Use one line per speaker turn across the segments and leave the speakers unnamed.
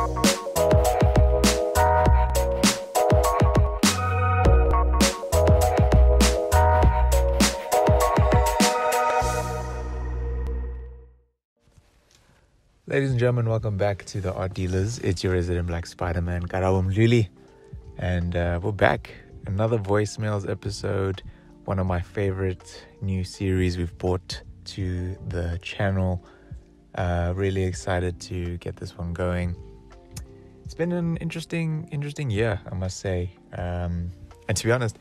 Ladies and gentlemen, welcome back to the Art Dealers. It's your resident Black Spider-Man, Karabo Mluli. And we're back. Another voicemails episode. One of my favorite new series we've brought to the channel. Really excited to get this one going. It's been an interesting year, I must say. And to be honest,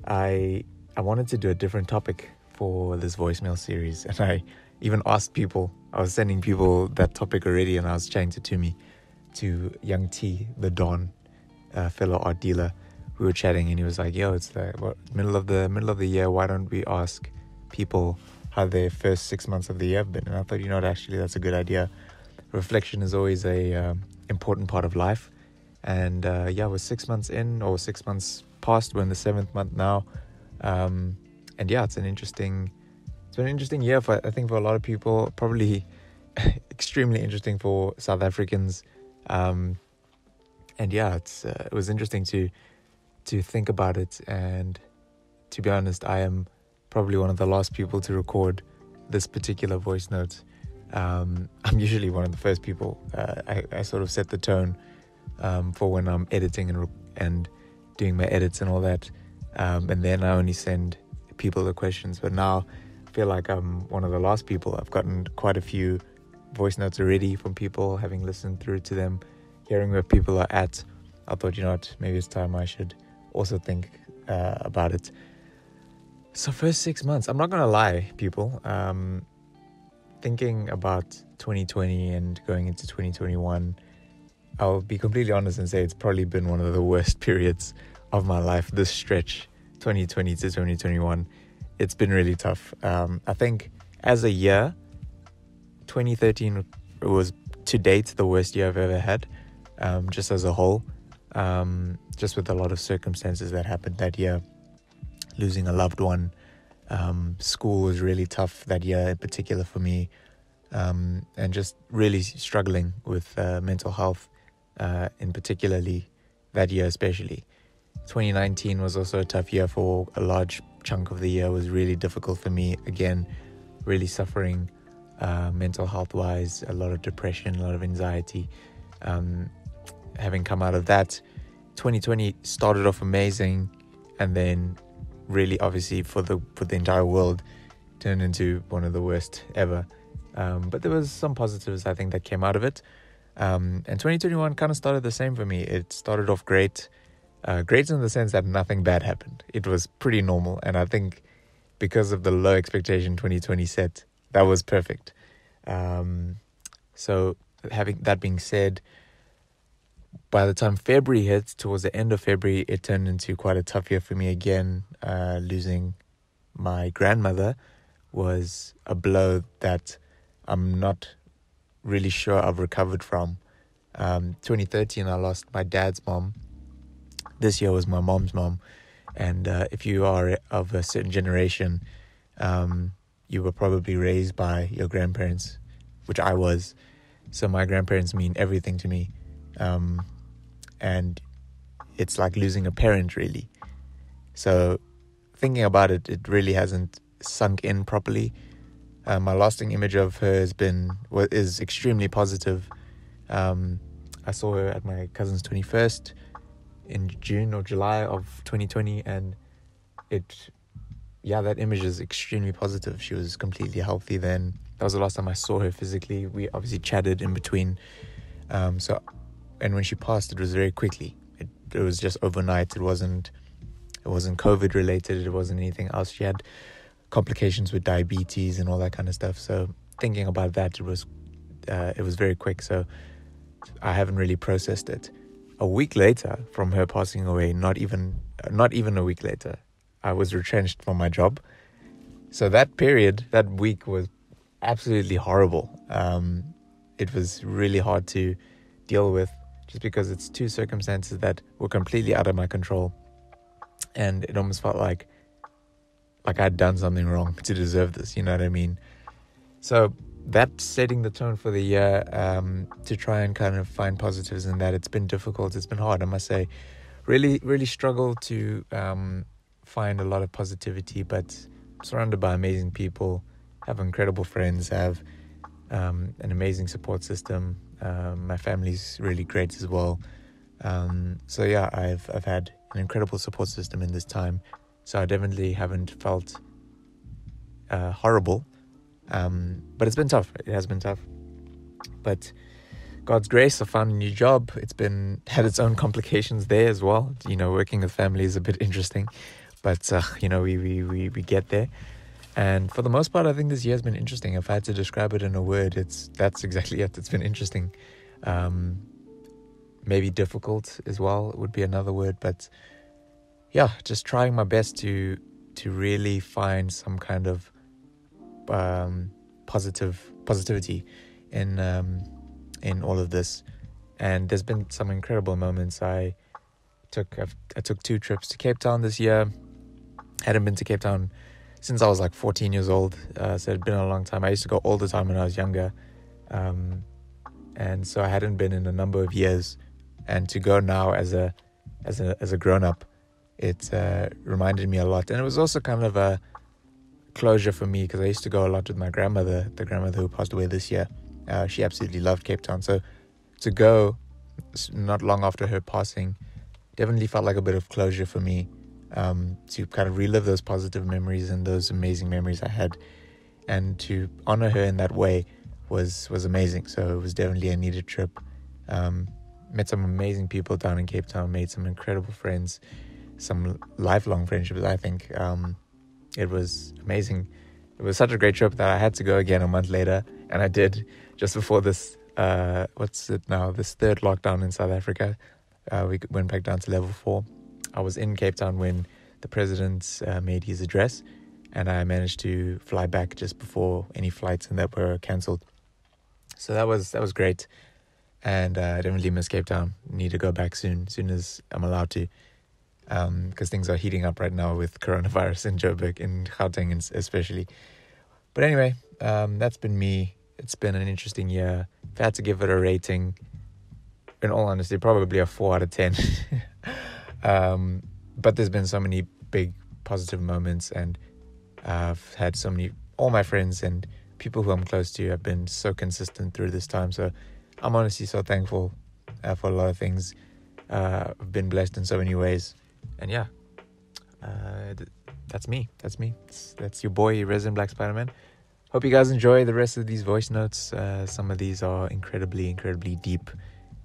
I wanted to do a different topic for this voicemail series. And I even asked people. I was sending people that topic already, and I was chatting to Young T, the Don, fellow art dealer. We were chatting, and he was like, "Yo, it's the middle of the year. Why don't we ask people how their first 6 months of the year have been?" And I thought, actually, that's a good idea. Reflection is always a important part of life, and we're 6 months in, or 6 months past. We're in the 7th month now, and it's been an interesting year for a lot of people, probably extremely interesting for South Africans. It was interesting to think about it. And to be honest, I am probably one of the last people to record this particular voice note. I'm usually one of the first people. I sort of set the tone for when I'm editing and doing my edits and all that. And then I only send people the questions. But now feel like I'm one of the last people. I've gotten quite a few voice notes already from people, having listened through to them, hearing where people are at. I thought, maybe it's time I should also think about it. So first 6 months, I'm not going to lie, people. Thinking about 2020 and going into 2021, I'll be completely honest and say it's probably been one of the worst periods of my life, this stretch, 2020 to 2021. It's been really tough. I think as a year, 2013 was to date the worst year I've ever had, just as a whole, just with a lot of circumstances that happened that year, losing a loved one. School was really tough that year in particular for me, and just really struggling with mental health, in particularly that year especially. 2019 was also a tough year. For a large chunk of the year was really difficult for me. Again, really suffering mental health wise, a lot of depression, a lot of anxiety. Having come out of that, 2020 started off amazing, and then really obviously for the entire world turned into one of the worst ever. But there was some positives I think that came out of it. And 2021 kind of started the same for me. It started off great. Great in the sense that nothing bad happened. It was pretty normal, and I think because of the low expectation 2020 set, that was perfect. So having that being said, by the time February hit, towards the end of February, it turned into quite a tough year for me again. Losing my grandmother was a blow that I'm not really sure I've recovered from. 2013, I lost my dad's mom. This year was my mom's mom. And if you are of a certain generation, you were probably raised by your grandparents, which I was. So my grandparents mean everything to me. And it's like losing a parent, really. So thinking about it, it really hasn't sunk in properly. My lasting image of her is extremely positive. I saw her at my cousin's 21st in June or July of 2020, and that image is extremely positive. She was completely healthy then. That was the last time I saw her physically. We obviously chatted in between. And when she passed, it was very quickly. It was just overnight. It wasn't COVID related. It wasn't anything else. She had complications with diabetes and all that kind of stuff. So thinking about that, it was very quick. So I haven't really processed it. A week later from her passing away, not even a week later, I was retrenched from my job. So that week was absolutely horrible. It was really hard to deal with, just because it's two circumstances that were completely out of my control. And it almost felt like I'd done something wrong to deserve this, you know what I mean? So that's setting the tone for the year, to try and kind of find positives in that. It's been difficult. It's been hard, I must say. Really, really struggled to find a lot of positivity, but surrounded by amazing people, have incredible friends, have an amazing support system. My family's really great as well. So yeah, I've had an incredible support system in this time. So I definitely haven't felt horrible. But it's been tough. It has been tough. But God's grace, I found a new job. It's had its own complications there as well. Working with family is a bit interesting, but we get there. And for the most part, I think this year has been interesting. If I had to describe it in a word, that's exactly it. It's been interesting. Maybe difficult as well would be another word, but yeah, just trying my best to really find some kind of positivity in all of this. And there's been some incredible moments. I took 2 trips to Cape Town this year. Hadn't been to Cape Town since I was like 14 years old, so it had been a long time. I used to go all the time when I was younger, and so I hadn't been in a number of years. And to go now as a grown up, it reminded me a lot. And it was also kind of a closure for me, because I used to go a lot with my grandmother, the grandmother who passed away this year. She absolutely loved Cape Town. So to go not long after her passing definitely felt like a bit of closure for me, to kind of relive those positive memories and those amazing memories I had. And to honor her in that way was amazing. So it was definitely a needed trip. Met some amazing people down in Cape Town, made some incredible friends, some lifelong friendships, I think. It was amazing. It was such a great trip that I had to go again a month later, and I did just before this, this third lockdown in South Africa. We went back down to level 4. I was in Cape Town when the president made his address, and I managed to fly back just before any flights and that were cancelled. So that was great. And I definitely miss Cape Town. Need to go back soon as I'm allowed to, because things are heating up right now with coronavirus in Joburg, in Gauteng especially. But anyway, that's been me. It's been an interesting year. If I had to give it a rating, in all honesty, probably a 4 out of 10. But there's been so many big positive moments, and I've had all my friends and people who I'm close to have been so consistent through this time. So I'm honestly so thankful for a lot of things. I've been blessed in so many ways. And yeah, that's me. That's your boy, Resident Black Spider-Man. Hope you guys enjoy the rest of these voice notes. Some of these are incredibly, incredibly deep.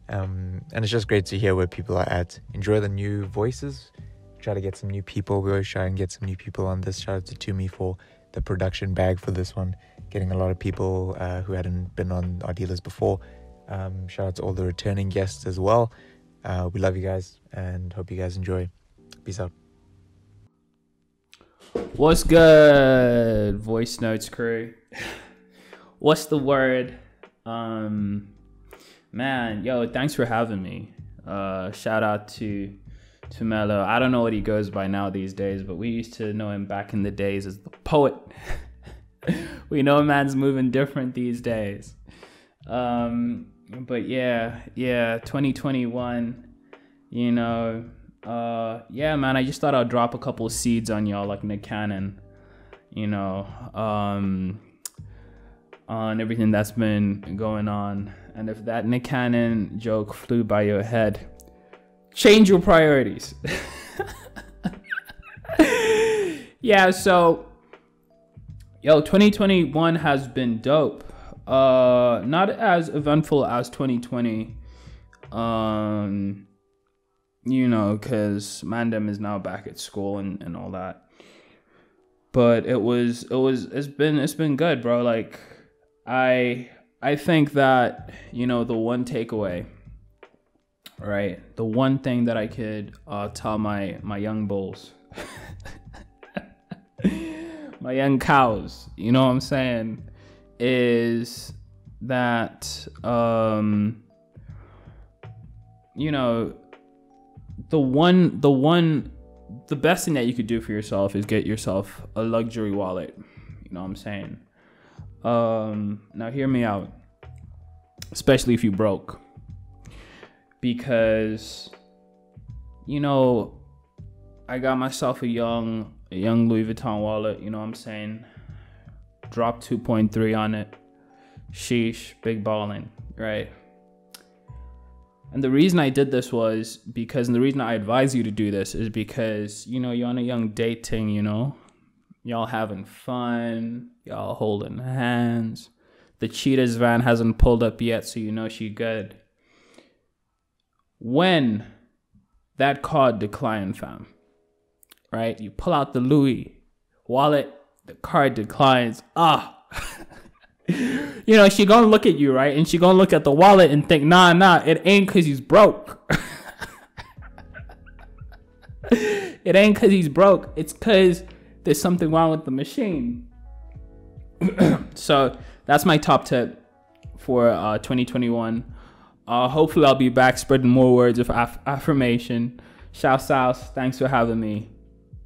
And it's just great to hear where people are at. Enjoy the new voices. Try to get some new people. We always try and get some new people on this. Shout out to Toomey for the production bag for this one. Getting a lot of people who hadn't been on our dealers before. Shout out to all the returning guests as well. We love you guys and hope you guys enjoy. Peace out.
What's good, voice notes crew? What's the word? Man, yo, thanks for having me. Shout out to Mello. I don't know what he goes by now these days, but we used to know him back in the days as the poet. We know man's moving different these days. But yeah, 2021, man, I just thought I'd drop a couple of seeds on y'all like Nick Cannon, on everything that's been going on. And if that Nick Cannon joke flew by your head, change your priorities. Yeah, so, 2021 has been dope. Not as eventful as 2020, because Mandem is now back at school and all that. But it's been good, bro. Like, I think that, the one takeaway, right? The one thing that I could tell my young bulls, my young cows, you know what I'm saying, is that, the best thing that you could do for yourself is get yourself a luxury wallet. You know what I'm saying? Now hear me out, especially if you broke, because I got myself a young Louis Vuitton wallet. You know what I'm saying? Dropped 2.3 on it. Sheesh, big ballin', right? And the reason I did this was because, and the reason I advise you to do this is because, you're on a young dating, y'all having fun, y'all holding hands. The Cheetah's van hasn't pulled up yet, so she good. When that card declined, fam, right? You pull out the Louis wallet, the card declines. She gonna look at you, right? And she gonna look at the wallet and think, nah, it ain't because he's broke. It ain't because he's broke. It's because there's something wrong with the machine. So that's my top tip for 2021. Hopefully I'll be back spreading more words of affirmation. Shouts out. Thanks for having me.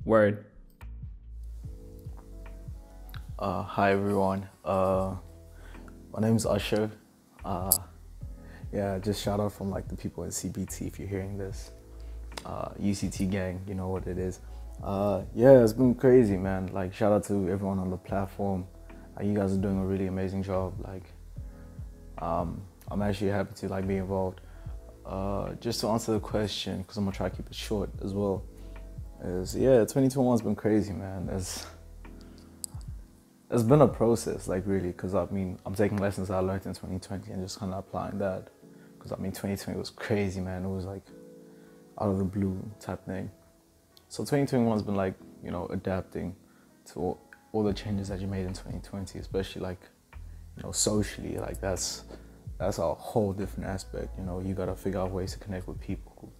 Word.
Hi everyone. My name is Usher. Just shout out from the people in CBT if you're hearing this. UCT gang, you know what it is. It's been crazy, man. Shout out to everyone on the platform. You guys are doing a really amazing job. I'm actually happy to be involved. Just to answer the question, because I'm gonna try to keep it short as well. 2021's been crazy, man. It's been a process, really, because I'm taking lessons I learned in 2020 and just kind of applying that. Because 2020 was crazy, man. It was out of the blue type thing. So 2021's been adapting to all the changes that you made in 2020, especially socially. That's a whole different aspect. You gotta figure out ways to connect with people.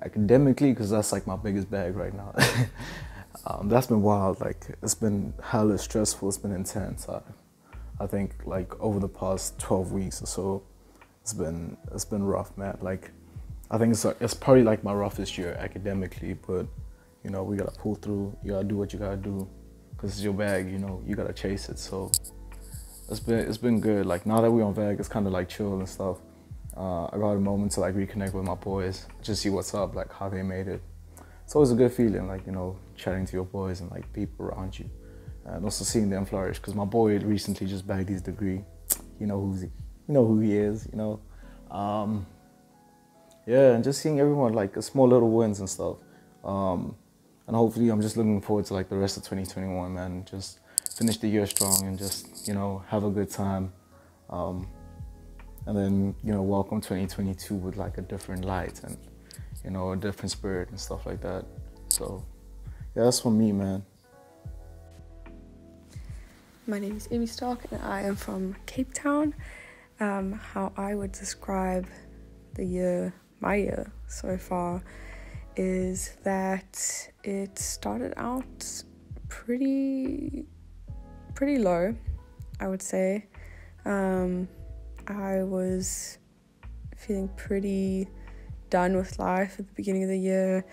Academically, because that's my biggest bag right now. That's been wild. It's been hella stressful. It's been intense. I think over the past 12 weeks or so, it's been rough, man. I think it's probably my roughest year academically, but we gotta pull through. You gotta do what you gotta do, because it's your bag. You gotta chase it. So it's been good. Now that we're on VAG, it's kind of chill and stuff. I got a moment to reconnect with my boys, just see what's up, how they made it. It's always a good feeling, chatting to your boys and people around you, and also seeing them flourish. Because my boy recently just bagged his degree. You know who he is. And just seeing everyone small little wins and stuff. And hopefully, I'm just looking forward to the rest of 2021, man. Just finish the year strong and just have a good time. And then welcome 2022 with a different light and a different spirit and stuff like that. So that's for me, man.
My name is Amy Stark and I am from Cape Town. How I would describe my year so far, is that it started out pretty low, I would say. I was feeling pretty done with life at the beginning of the year.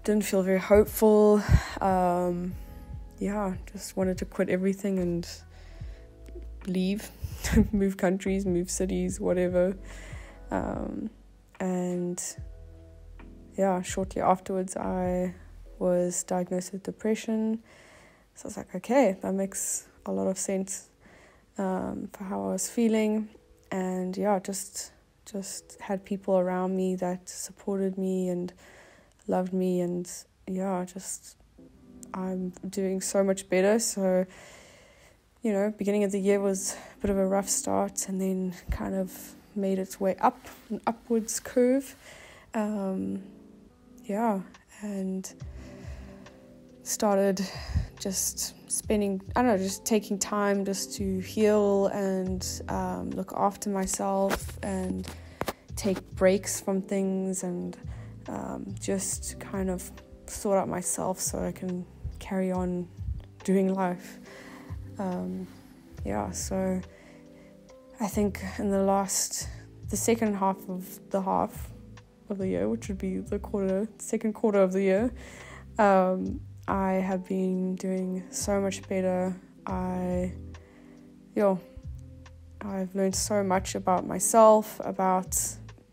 Didn't feel very hopeful. Just wanted to quit everything and leave, move countries, move cities, whatever. Shortly afterwards, I was diagnosed with depression. So I was okay, that makes a lot of sense for how I was feeling. And just had people around me that supported me and loved me, and I'm doing so much better. So beginning of the year was a bit of a rough start, and then kind of made its way up an upwards curve. And started just taking time just to heal and look after myself and take breaks from things, and just kind of sort out myself so I can carry on doing life. So I think in the second half of the year, which would be the second quarter of the year, I have been doing so much better. I've learned so much about myself, about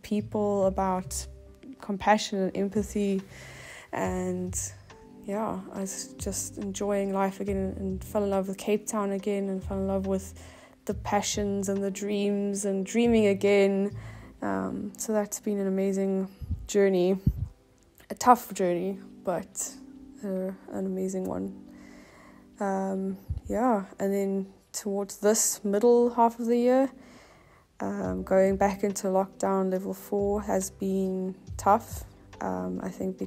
people, about compassion and empathy, and I was just enjoying life again and fell in love with Cape Town again and fell in love with the passions and the dreams and dreaming again. So that's been an amazing journey, a tough journey, but an amazing one. And then towards this middle half of the year, going back into lockdown level 4 has been tough. I think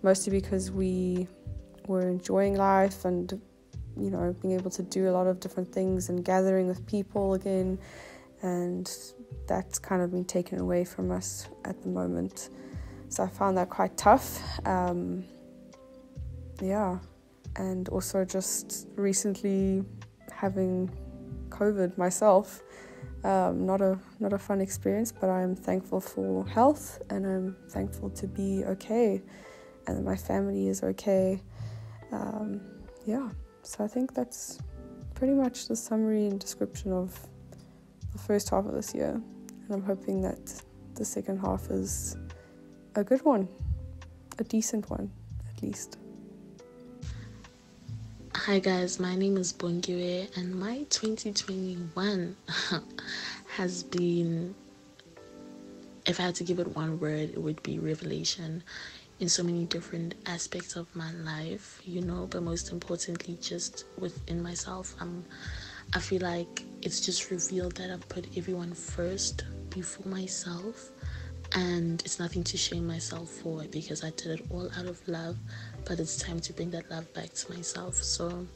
mostly because we were enjoying life and, being able to do a lot of different things and gathering with people again. And that's kind of been taken away from us at the moment. So I found that quite tough. And also just recently having COVID myself. Not a fun experience, but I'm thankful for health and I'm thankful to be okay and that my family is okay. So I think that's pretty much the summary and description of the first half of this year, and I'm hoping that the second half is a good one, a decent one at least.
Hi guys, my name is Bongiwe and my 2021 has been, if I had to give it one word, it would be revelation in so many different aspects of my life, but most importantly just within myself. I feel like it's just revealed that I've put everyone first before myself, and it's nothing to shame myself for because I did it all out of love, but it's time to bring that love back to myself. So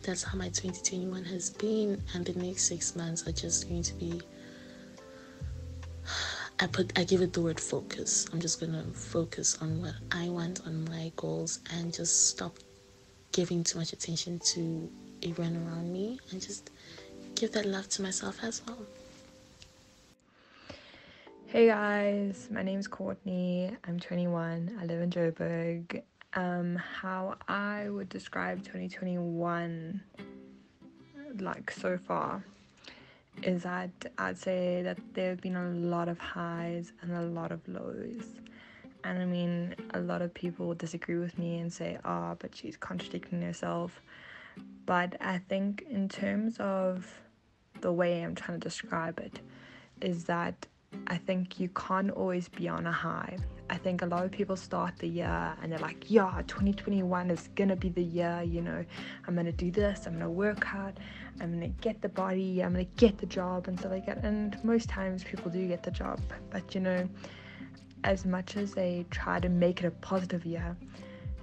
that's how my 2021 has been, and the next 6 months are just going to be, I give it the word focus. I'm just going to focus on what I want, on my goals, and just stop giving too much attention to everyone around me and just give that love to myself as well.
Hey guys, my name's Courtney. I'm 21. I live in Joburg. How I would describe 2021 like so far is that I'd say that there have been a lot of highs and a lot of lows. And I mean, a lot of people will disagree with me and say, but she's contradicting herself. But I think in terms of the way I'm trying to describe it is that I think you can't always be on a high. I think a lot of people start the year and they're like, 2021 is gonna be the year, I'm gonna do this, I'm gonna work hard, I'm gonna get the body, I'm gonna get the job and stuff like that. And most times people do get the job, but as much as they try to make it a positive year,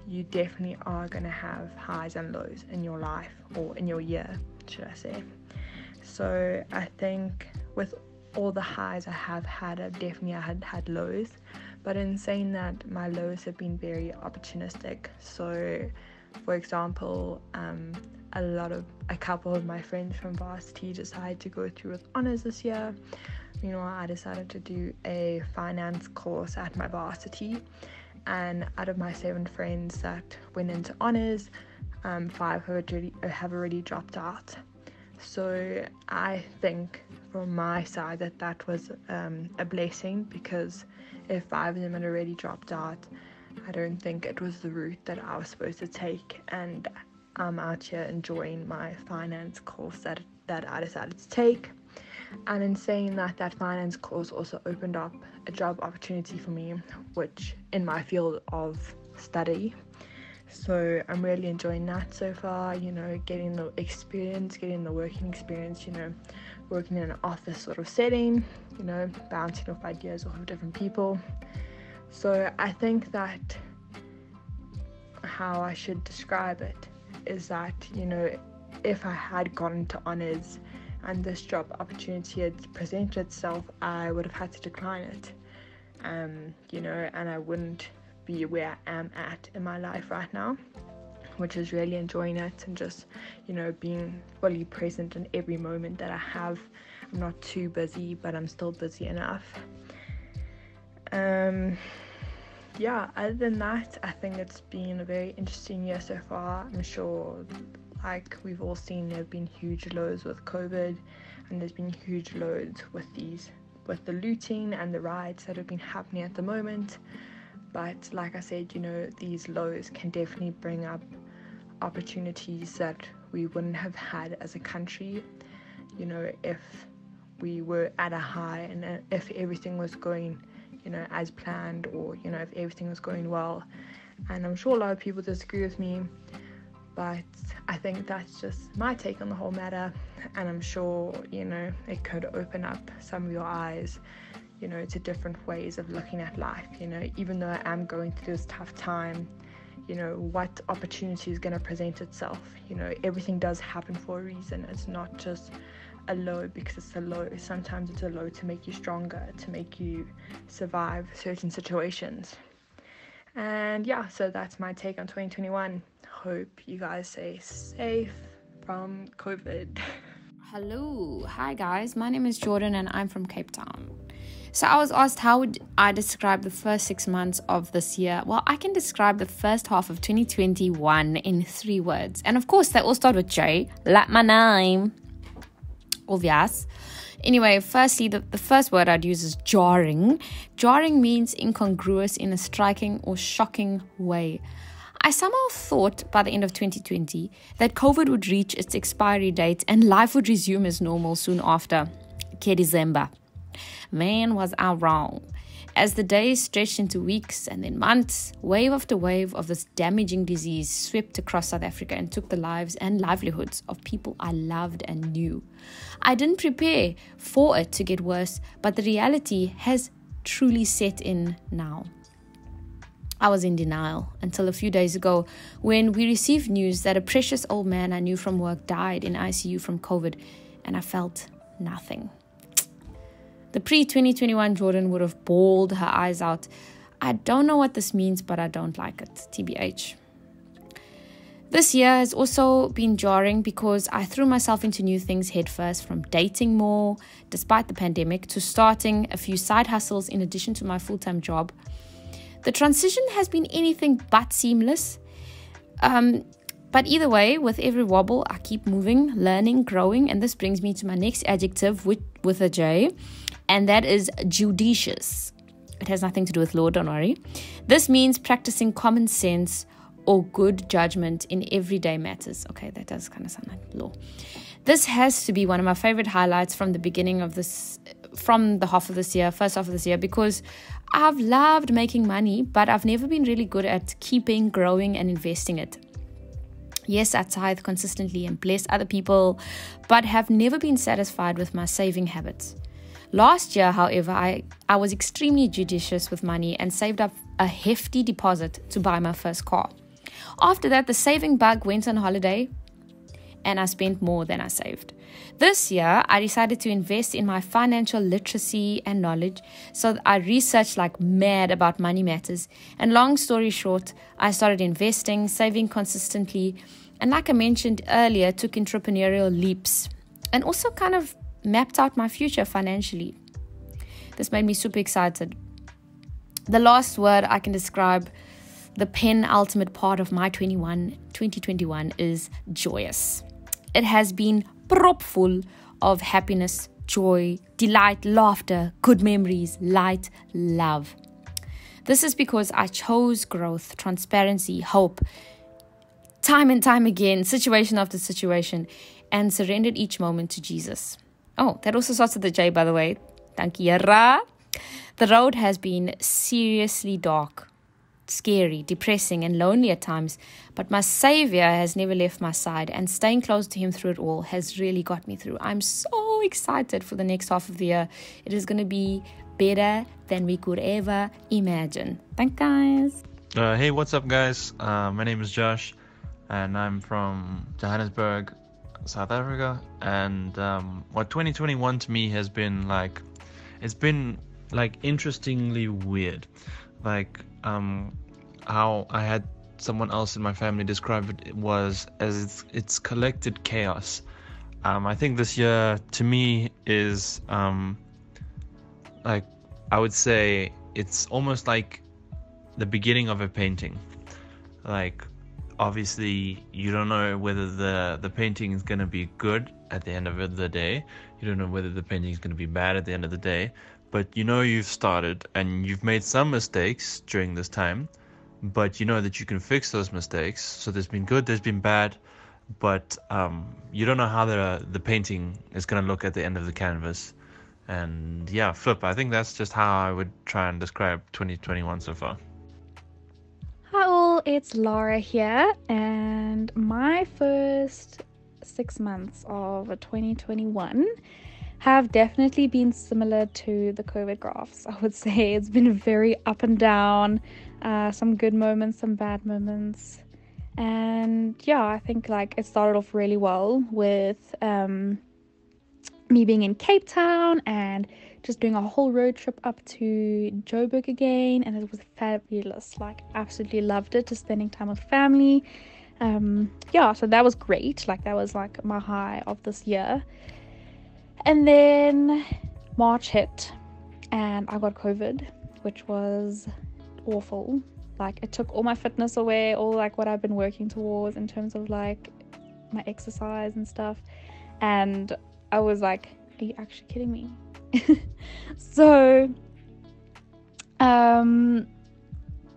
you definitely are gonna have highs and lows in your life, or in your year, should I say. So I think with all the highs I have had, I've definitely had lows, but in saying that, my lows have been very opportunistic. So for example, a couple of my friends from varsity decided to go through with honours this year. I decided to do a finance course at my varsity, and out of my 7 friends that went into honours, 5 have already dropped out. So I think from my side that was a blessing, because if 5 of them had already dropped out, I don't think it was the route that I was supposed to take, and I'm out here enjoying my finance course that I decided to take. And in saying that finance course also opened up a job opportunity for me, which in my field of study. So I'm really enjoying that so far, getting the experience, getting the working experience, working in an office sort of setting, bouncing off ideas off of different people. So I think that how I should describe it is that, if I had gone to honours and this job opportunity had presented itself, I would have had to decline it, and I wouldn't be where I am at in my life right now, which is really enjoying it and just, being fully present in every moment that I have. I'm not too busy, but I'm still busy enough. Other than that, I think it's been a very interesting year so far. I'm sure Like we've all seen, there have been huge lows with COVID, and there's been huge lows with the looting and the riots that have been happening at the moment. But like I said, you know, these lows can definitely bring up opportunities that we wouldn't have had as a country, you know, if we were at a high and if everything was going, you know, as planned, or, you know, if everything was going well. And I'm sure a lot of people disagree with me, but I think that's just my take on the whole matter. And I'm sure, you know, it could open up some of your eyes, you know, to different ways of looking at life. You know, even though I am going through this tough time, you know, what opportunity is going to present itself? You know, everything does happen for a reason. It's not just a low because it's a low. Sometimes it's a low to make you stronger, to make you survive certain situations. And yeah, so that's my take on 2021. Hope you guys stay safe from COVID.
Hello. Hi guys, my name is Jordan and I'm from Cape Town. So I was asked how would I describe the first 6 months of this year. Well, I can describe the first half of 2021 in 3 words. And of course, they all start with J, like my name. Obvious. Anyway, firstly, the first word I'd use is jarring. Jarring means incongruous in a striking or shocking way. I somehow thought by the end of 2020 that COVID would reach its expiry date and life would resume as normal soon after. December. Man, was I wrong. As the days stretched into weeks and then months, wave after wave of this damaging disease swept across South Africa and took the lives and livelihoods of people I loved and knew. I didn't prepare for it to get worse, but the reality has truly set in now. I was in denial until a few days ago when we received news that a precious old man I knew from work died in ICU from COVID, and I felt nothing. The pre-2021 Jordan would have bawled her eyes out. I don't know what this means, but I don't like it. TBH. This year has also been jarring because I threw myself into new things headfirst, from dating more, despite the pandemic, to starting a few side hustles in addition to my full-time job. The transition has been anything but seamless. But either way, with every wobble, I keep moving, learning, growing. And this brings me to my next adjective with a J, and that is judicious. It has nothing to do with law, don't worry. This means practicing common sense or good judgment in everyday matters. Okay, that does kind of sound like law. This has to be one of my favorite highlights from the beginning of this, from the first half of this year, because I've loved making money, but I've never been really good at keeping, growing, and investing it. Yes, I tithe consistently and bless other people, but have never been satisfied with my saving habits. Last year, however, I was extremely judicious with money and saved up a hefty deposit to buy my first car. After that, the saving bug went on holiday and I spent more than I saved. This year, I decided to invest in my financial literacy and knowledge, so I researched like mad about money matters. And long story short, I started investing, saving consistently, and like I mentioned earlier, took entrepreneurial leaps and also kind of mapped out my future financially. This made me super excited. The last word I can describe the penultimate part of my 2021 is joyous. It has been propfull of happiness, joy, delight, laughter, good memories, light, love. This is because I chose growth, transparency, hope, time and time again, situation after situation, and surrendered each moment to Jesus. Oh, that also starts with the J, by the way. Dankie, Here. The road has been seriously dark, scary, depressing, and lonely at times, but my Savior has never left my side, and staying close to Him through it all has really got me through. I'm so excited for the next half of the year. It is going to be better than we could ever imagine. Thanks, guys.
Hey, what's up, guys? My name is Josh, and I'm from Johannesburg, South Africa. And what 2021 to me has been like, it's been like interestingly weird. Like how I had someone else in my family describe it was as it's collected chaos. I think this year to me is like, I would say it's almost like the beginning of a painting. Like obviously you don't know whether the painting is going to be good at the end of the day. You don't know whether the painting is going to be bad at the end of the day. But you know you've started and you've made some mistakes during this time, but you know that you can fix those mistakes. So there's been good, there's been bad, but you don't know how the painting is going to look at the end of the canvas. And yeah, Flip, I think that's just how I would try and describe 2021 so far.
Hi all, it's Laura here, and my first 6 months of 2021 have definitely been similar to the COVID graphs. I would say it's been very up and down, some good moments, some bad moments. And yeah, I think like it started off really well with me being in Cape Town and just doing a whole road trip up to Joburg again, and it was fabulous. Like, absolutely loved it, just spending time with family. Yeah, so that was great. Like, that was like my high of this year. And then March hit and I got COVID, which was awful. Like, it took all my fitness away, all like what I've been working towards in terms of like my exercise and stuff. And I was like, are you actually kidding me? So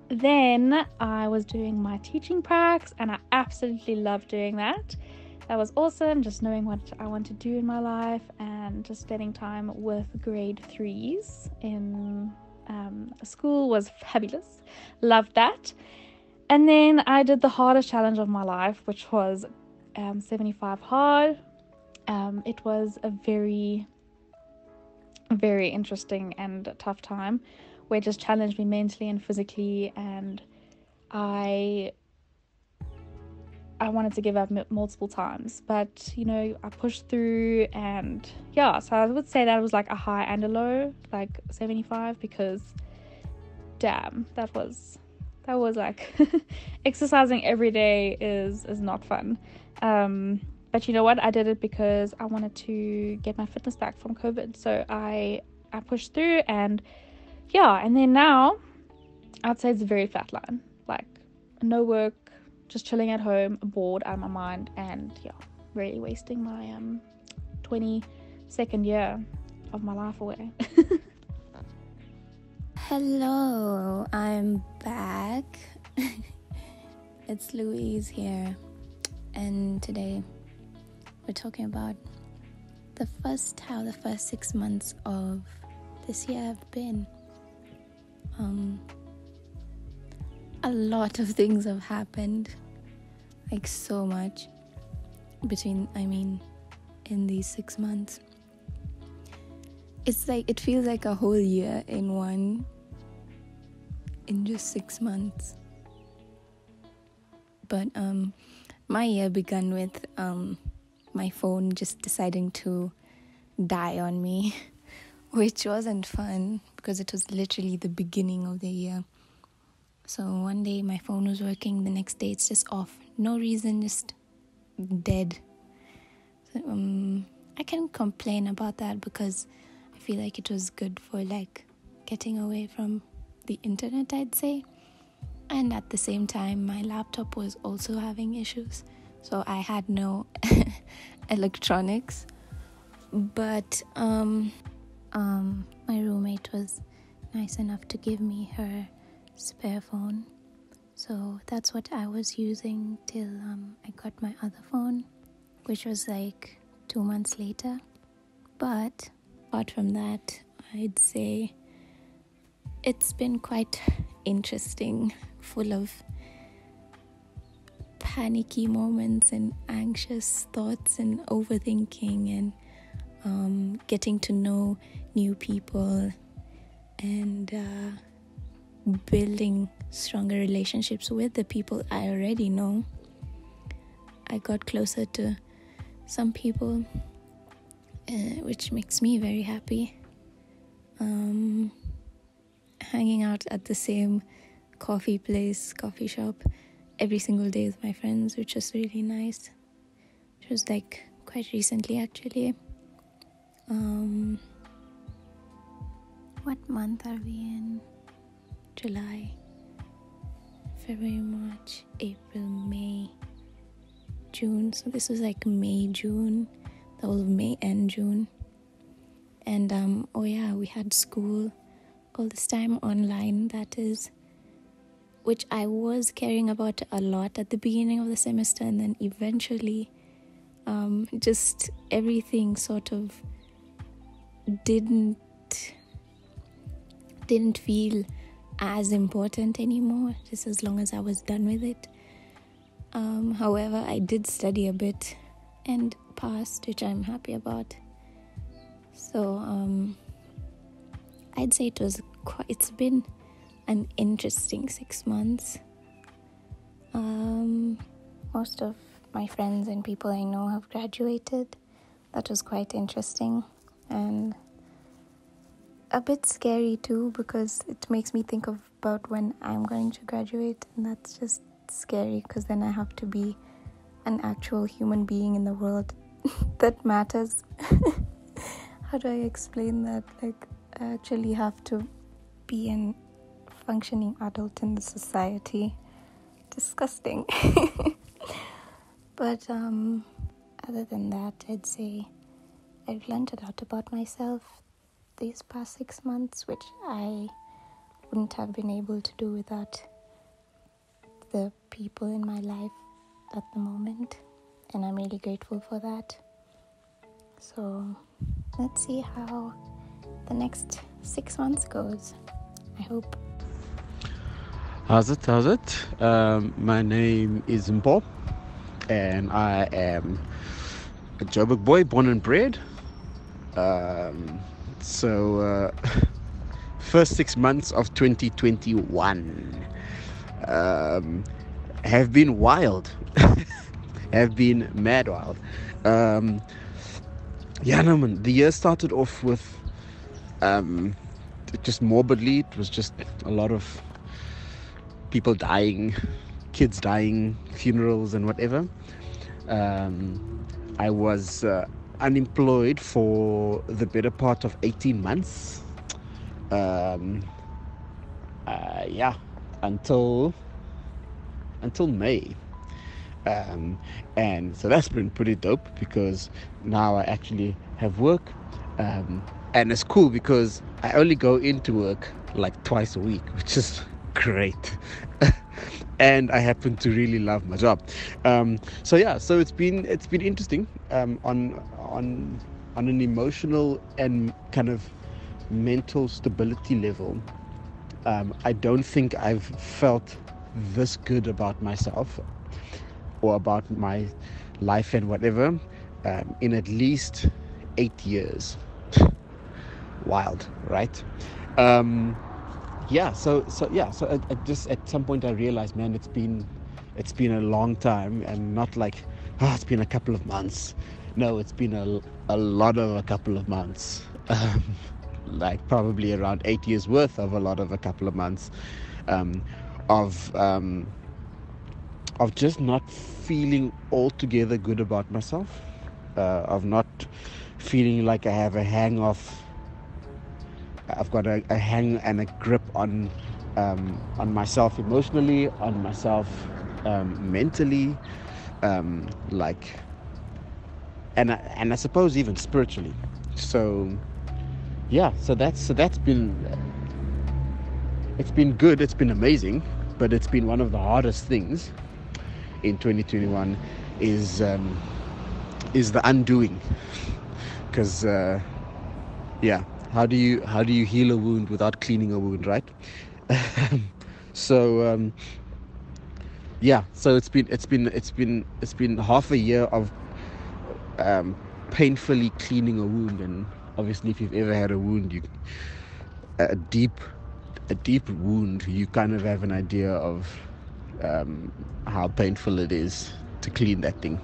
then I was doing my teaching pracs, and I absolutely loved doing that. That was awesome, just knowing what I want to do in my life and just spending time with grade 3s in school was fabulous. Loved that. And then I did the hardest challenge of my life, which was 75 hard. It was a very, very interesting and tough time where it just challenged me mentally and physically, and I wanted to give up multiple times, but you know, I pushed through. And yeah, so I would say that was like a high and a low, like 75, because damn, that was like exercising every day is not fun. But you know what? I did it because I wanted to get my fitness back from COVID. So I pushed through, and yeah, and then now I'd say it's a very flat line. Like, no work, just chilling at home, bored out of my mind, and yeah, really wasting my 22nd year of my life away.
Hello, I'm back. It's Louise here, and today we're talking about how the first 6 months of this year have been. A lot of things have happened, like so much in these 6 months. It's like, it feels like a whole year in just 6 months. But my year began with my phone just deciding to die on me, which wasn't fun because it was literally the beginning of the year. So one day my phone was working, the next day it's just off. No reason, just dead. So, I can't complain about that because I feel like it was good for like getting away from the internet, I'd say. And at the same time, my laptop was also having issues. So I had no electronics. But my roommate was nice enough to give me her spare phone. So that's what I was using till I got my other phone, which was like 2 months later. But apart from that, I'd say it's been quite interesting, full of panicky moments and anxious thoughts and overthinking and getting to know new people and building stronger relationships with the people I already know. I got closer to some people, which makes me very happy. Hanging out at the same coffee shop every single day with my friends, which was really nice. It was like quite recently actually. What month are we in? July, February, March, April, May, June. So this was like May, June, the whole of May and June. And we had school all this time online, that is, which I was caring about a lot at the beginning of the semester, and then eventually just everything sort of didn't feel as important anymore, just as long as I was done with it. However, I did study a bit and passed, which I'm happy about. So I'd say it's been an interesting 6 months. Most of my friends and people I know have graduated. That was quite interesting and a bit scary too, because it makes me think about when I'm going to graduate, and that's just scary because then I have to be an actual human being in the world that matters. How do I explain that? Like, I actually have to be an functioning adult in the society. Disgusting. But other than that, I'd say I've learned a lot about myself these past 6 months, which I wouldn't have been able to do without the people in my life at the moment, and I'm really grateful for that. So let's see how the next 6 months goes. I hope.
How's it? My name is Mpo, and I am a Joburg boy, born and bred. First 6 months of 2021 have been wild. Have been mad wild. The year started off with just morbidly. It was just a lot of people dying, kids dying, funerals and whatever. I was unemployed for the better part of 18 months. Until May. And so that's been pretty dope, because now I actually have work. And it's cool because I only go into work like twice a week, which is great. And I happen to really love my job. So it's been interesting on an emotional and kind of mental stability level. I don't think I've felt this good about myself or about my life and whatever in at least 8 years. Wild, right? So I just at some point I realized, man, it's been a long time, and not like it's been a couple of months. No, it's been a lot of a couple of months. Like probably around 8 years worth of a lot of a couple of months of just not feeling altogether good about myself, of not feeling like I have a hang of. I've got a hang and a grip on myself emotionally, on myself mentally, and I suppose even spiritually. So that's been, it's been good, it's been amazing, but it's been one of the hardest things in 2021 is the undoing, because how do you heal a wound without cleaning a wound, right? So it's been half a year of painfully cleaning a wound. And obviously, if you've ever had a wound, a deep wound, you kind of have an idea of how painful it is to clean that thing,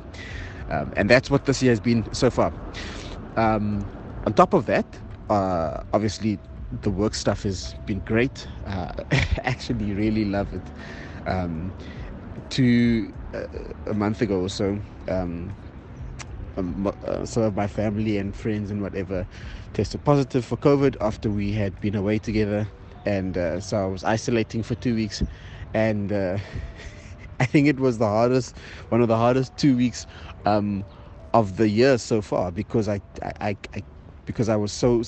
and that's what this year has been so far. On top of that, obviously the work stuff has been great. Actually really love it. A month ago or so, some of my family and friends and whatever tested positive for COVID after we had been away together, and so I was isolating for 2 weeks, and I think it was one of the hardest 2 weeks of the year so far, because because I was so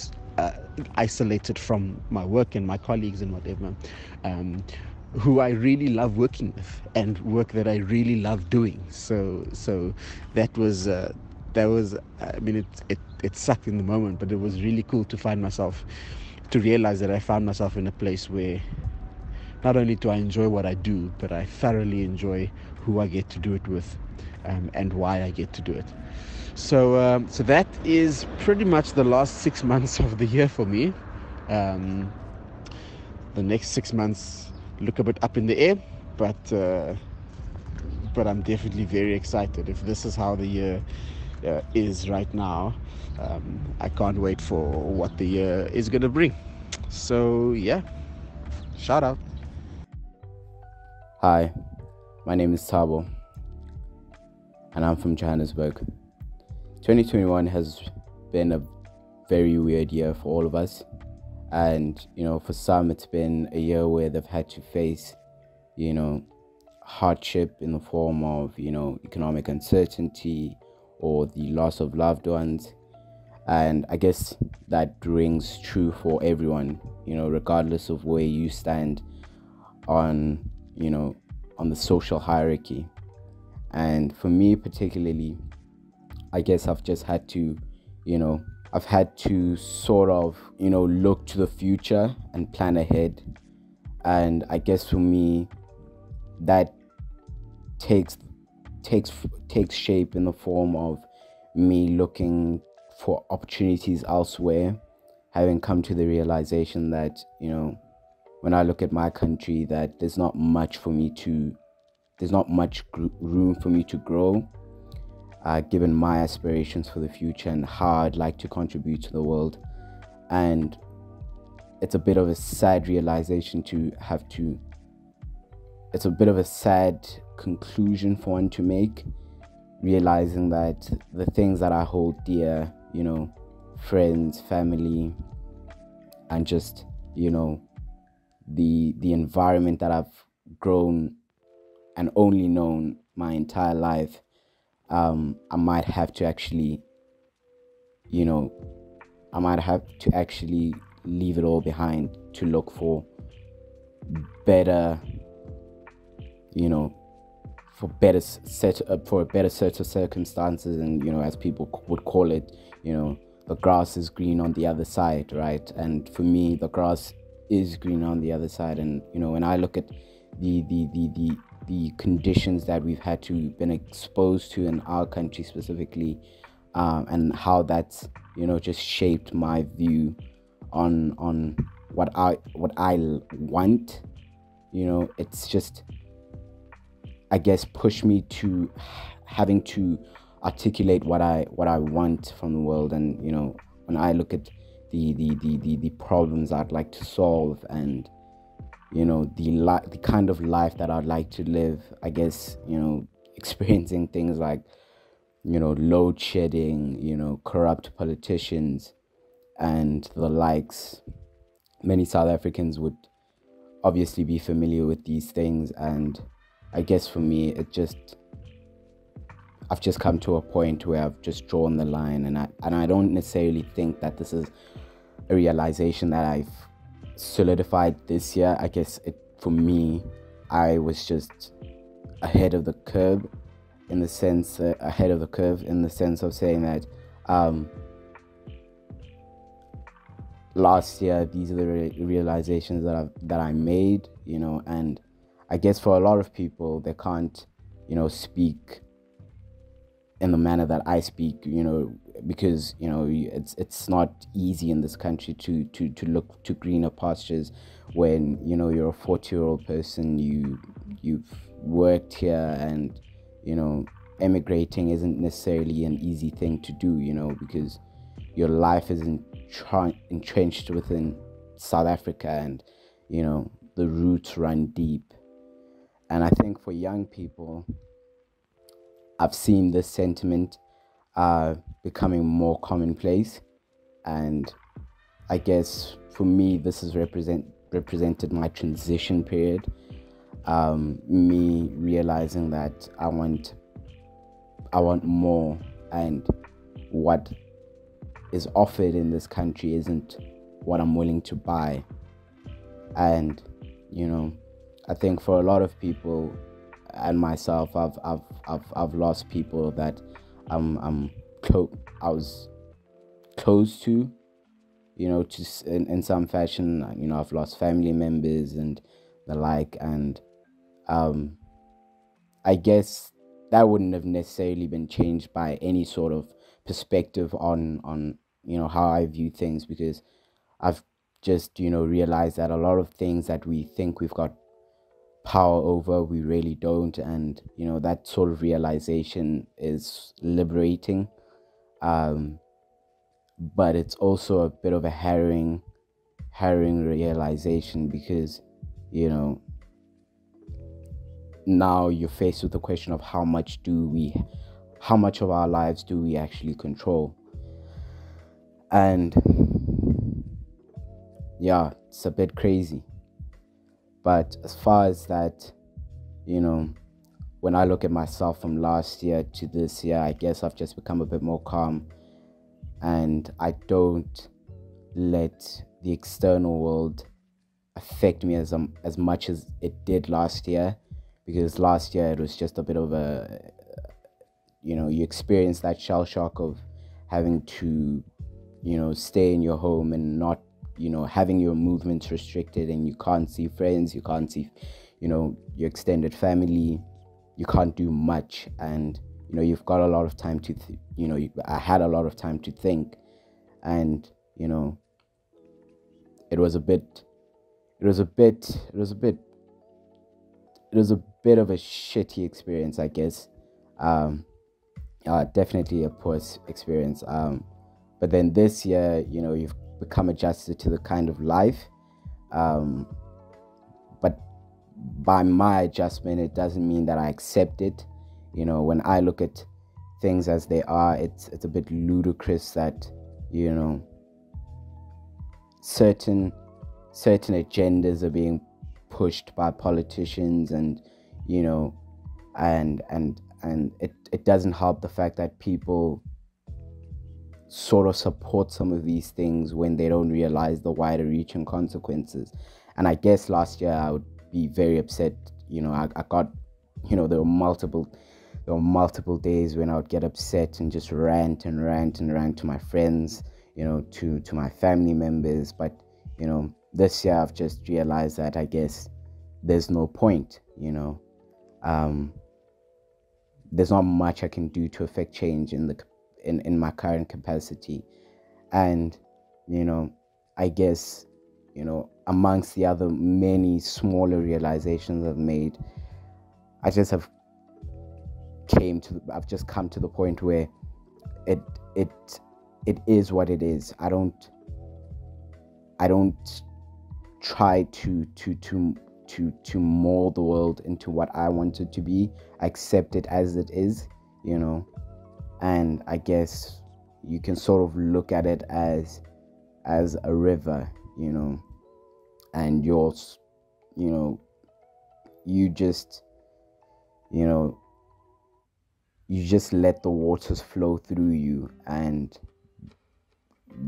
isolated from my work and my colleagues and whatever, who I really love working with and work that I really love doing. So that was I mean, it sucked in the moment, but it was really cool to realize that I found myself in a place where not only do I enjoy what I do, but I thoroughly enjoy who I get to do it with, and why I get to do it. So that is pretty much the last 6 months of the year for me. The next 6 months look a bit up in the air, but I'm definitely very excited. If this is how the year is right now, I can't wait for what the year is going to bring. So yeah, shout out.
Hi, my name is Thabo, and I'm from Johannesburg. 2021 has been a very weird year for all of us, and for some it's been a year where they've had to face hardship in the form of economic uncertainty or the loss of loved ones. And I guess that rings true for everyone, regardless of where you stand on the social hierarchy. And for me particularly, I guess I've just had to sort of look to the future and plan ahead. And I guess for me, that takes shape in the form of me looking for opportunities elsewhere, having come to the realization that when I look at my country, that there's not much room for me to grow, given my aspirations for the future and how I'd like to contribute to the world. And it's a bit of a sad realization it's a bit of a sad conclusion for one to make, realizing that the things that I hold dear, friends, family, and just the environment that I've grown and only known my entire life, I might have to actually leave it all behind to look for better for a better set of circumstances. And as people would call it, the grass is green on the other side, right? And for me, the grass is green on the other side. And when I look at the conditions that we've had to been exposed to in our country specifically, and how that's just shaped my view on what I want, it's just, I guess, pushed me to having to articulate what I want from the world. And when I look at the problems I'd like to solve, and the kind of life that I'd like to live, I guess experiencing things like load shedding, corrupt politicians, and the likes. Many South Africans would obviously be familiar with these things, and I guess for me, I've just come to a point where I've just drawn the line, and I don't necessarily think that this is a realization that I've solidified this year. I guess for me, I was just ahead of the curve in the sense of saying that last year, these are the realizations that I made, and I guess for a lot of people, they can't speak in the manner that I speak, because it's not easy in this country to look to greener pastures when you're a 40-year-old person, you've worked here, and emigrating isn't necessarily an easy thing to do, because your life is entrenched within South Africa, and the roots run deep. And I think for young people, I've seen this sentiment becoming more commonplace, and I guess for me, this has represented my transition period. me realizing that I want more, and what is offered in this country isn't what I'm willing to buy. And I think for a lot of people and myself, I've lost people that I was close to, in some fashion. I've lost family members and the like, and I guess that wouldn't have necessarily been changed by any sort of perspective on how I view things, because I've just realized that a lot of things that we think we've got power over, we really don't. And that sort of realization is liberating, but it's also a bit of a harrowing realization, because now you're faced with the question of how much of our lives do we actually control. And yeah, it's a bit crazy. But as far as that, when I look at myself from last year to this year, I guess I've just become a bit more calm, and I don't let the external world affect me as much as it did last year. Because last year it was just a bit of a, you experience that shell shock of having to, stay in your home and not, having your movements restricted, and you can't see friends, you can't see, your extended family, you can't do much. And, you've got a lot of time to, I had a lot of time to think, and, it was a bit of a shitty experience, I guess. Definitely a poor experience. But then this year, you've become adjusted to the kind of life. But by my adjustment, it doesn't mean that I accept it. When I look at things as they are, it's a bit ludicrous that, certain agendas are being pushed by politicians, and and it doesn't help the fact that people sort of support some of these things when they don't realize the wider reaching consequences. And I guess last year I would be very upset. I got, there were multiple days when I would get upset and just rant to my friends, to my family members. But this year I've just realized that I guess there's no point. There's not much I can do to affect change in my current capacity. And I guess amongst the other many smaller realizations I've made, I've just come to the point where it is what it is. I don't try to mold the world into what I want it to be. I accept it as it is, and I guess you can sort of look at it as a river, and you just let the waters flow through you, and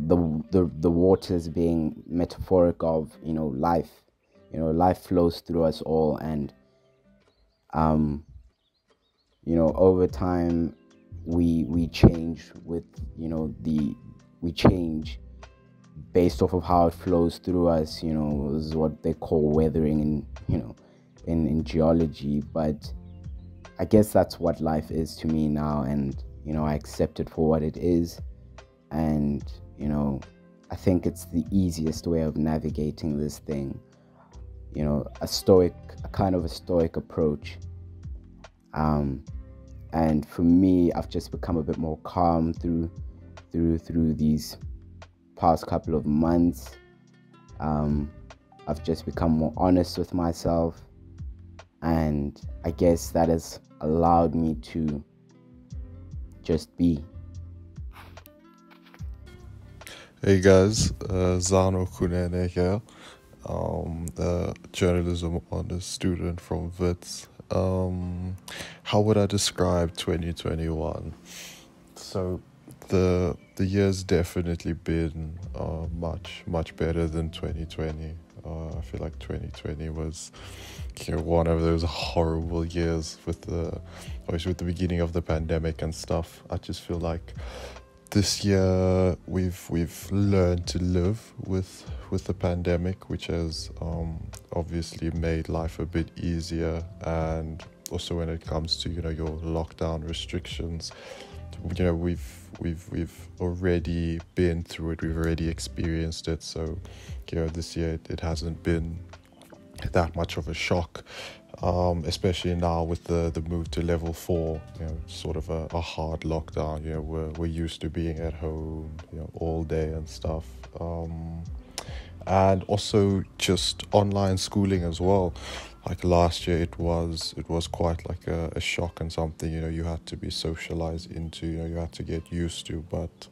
the waters being metaphoric of life. Life flows through us all, and over time we change with we change based off of how it flows through us. This is what they call weathering in geology. But I guess that's what life is to me now, and I accept it for what it is. And I think it's the easiest way of navigating this thing. A kind of a stoic approach. And for me, I've just become a bit more calm through these past couple of months. I've just become more honest with myself, and I guess that has allowed me to just be.
Hey guys, Zano Kunene here. a journalism honors student from Wits. How would I describe 2021? So the year's definitely been much better than 2020. I feel like 2020 was one of those horrible years with obviously with the beginning of the pandemic and stuff. I just feel like this year we've learned to live with the pandemic, which has obviously made life a bit easier. And also when it comes to your lockdown restrictions, we've already been through it, we've already experienced it. So this year it hasn't been that much of a shock, especially now with the move to level 4, sort of a hard lockdown. We're used to being at home all day and stuff, and also just online schooling as well. Like last year it was quite like a shock and something you had to be socialized into, you had to get used to. But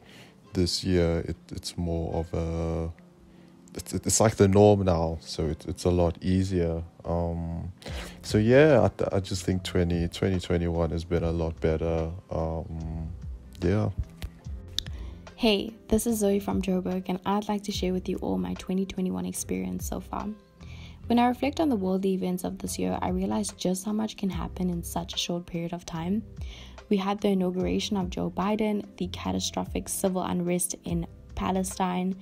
this year it's more of it's like the norm now, so it's a lot easier. So yeah, I just think 2021 has been a lot better. Yeah.
Hey, this is Zoe from Joburg, and I'd like to share with you all my 2021 experience so far. When I reflect on the worldly events of this year, I realize just how much can happen in such a short period of time. We had the inauguration of Joe Biden, the catastrophic civil unrest in Palestine,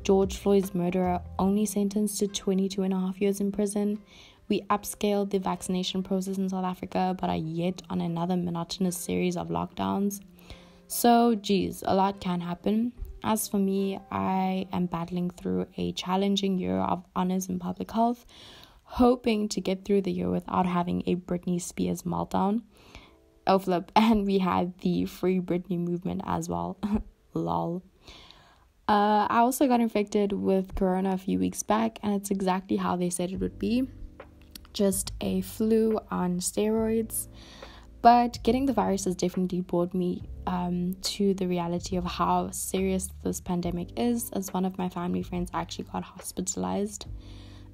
George Floyd's murderer only sentenced to 22.5 years in prison. We upscaled the vaccination process in South Africa, but are yet on another monotonous series of lockdowns. So, geez, a lot can happen. As for me, I am battling through a challenging year of honors in public health, hoping to get through the year without having a Britney Spears meltdown. Oh, flip. And we had the Free Britney movement as well. Lol. I also got infected with corona a few weeks back, and it's exactly how they said it would be. Just a flu on steroids. But getting the virus has definitely brought me to the reality of how serious this pandemic is, as one of my family friends actually got hospitalized.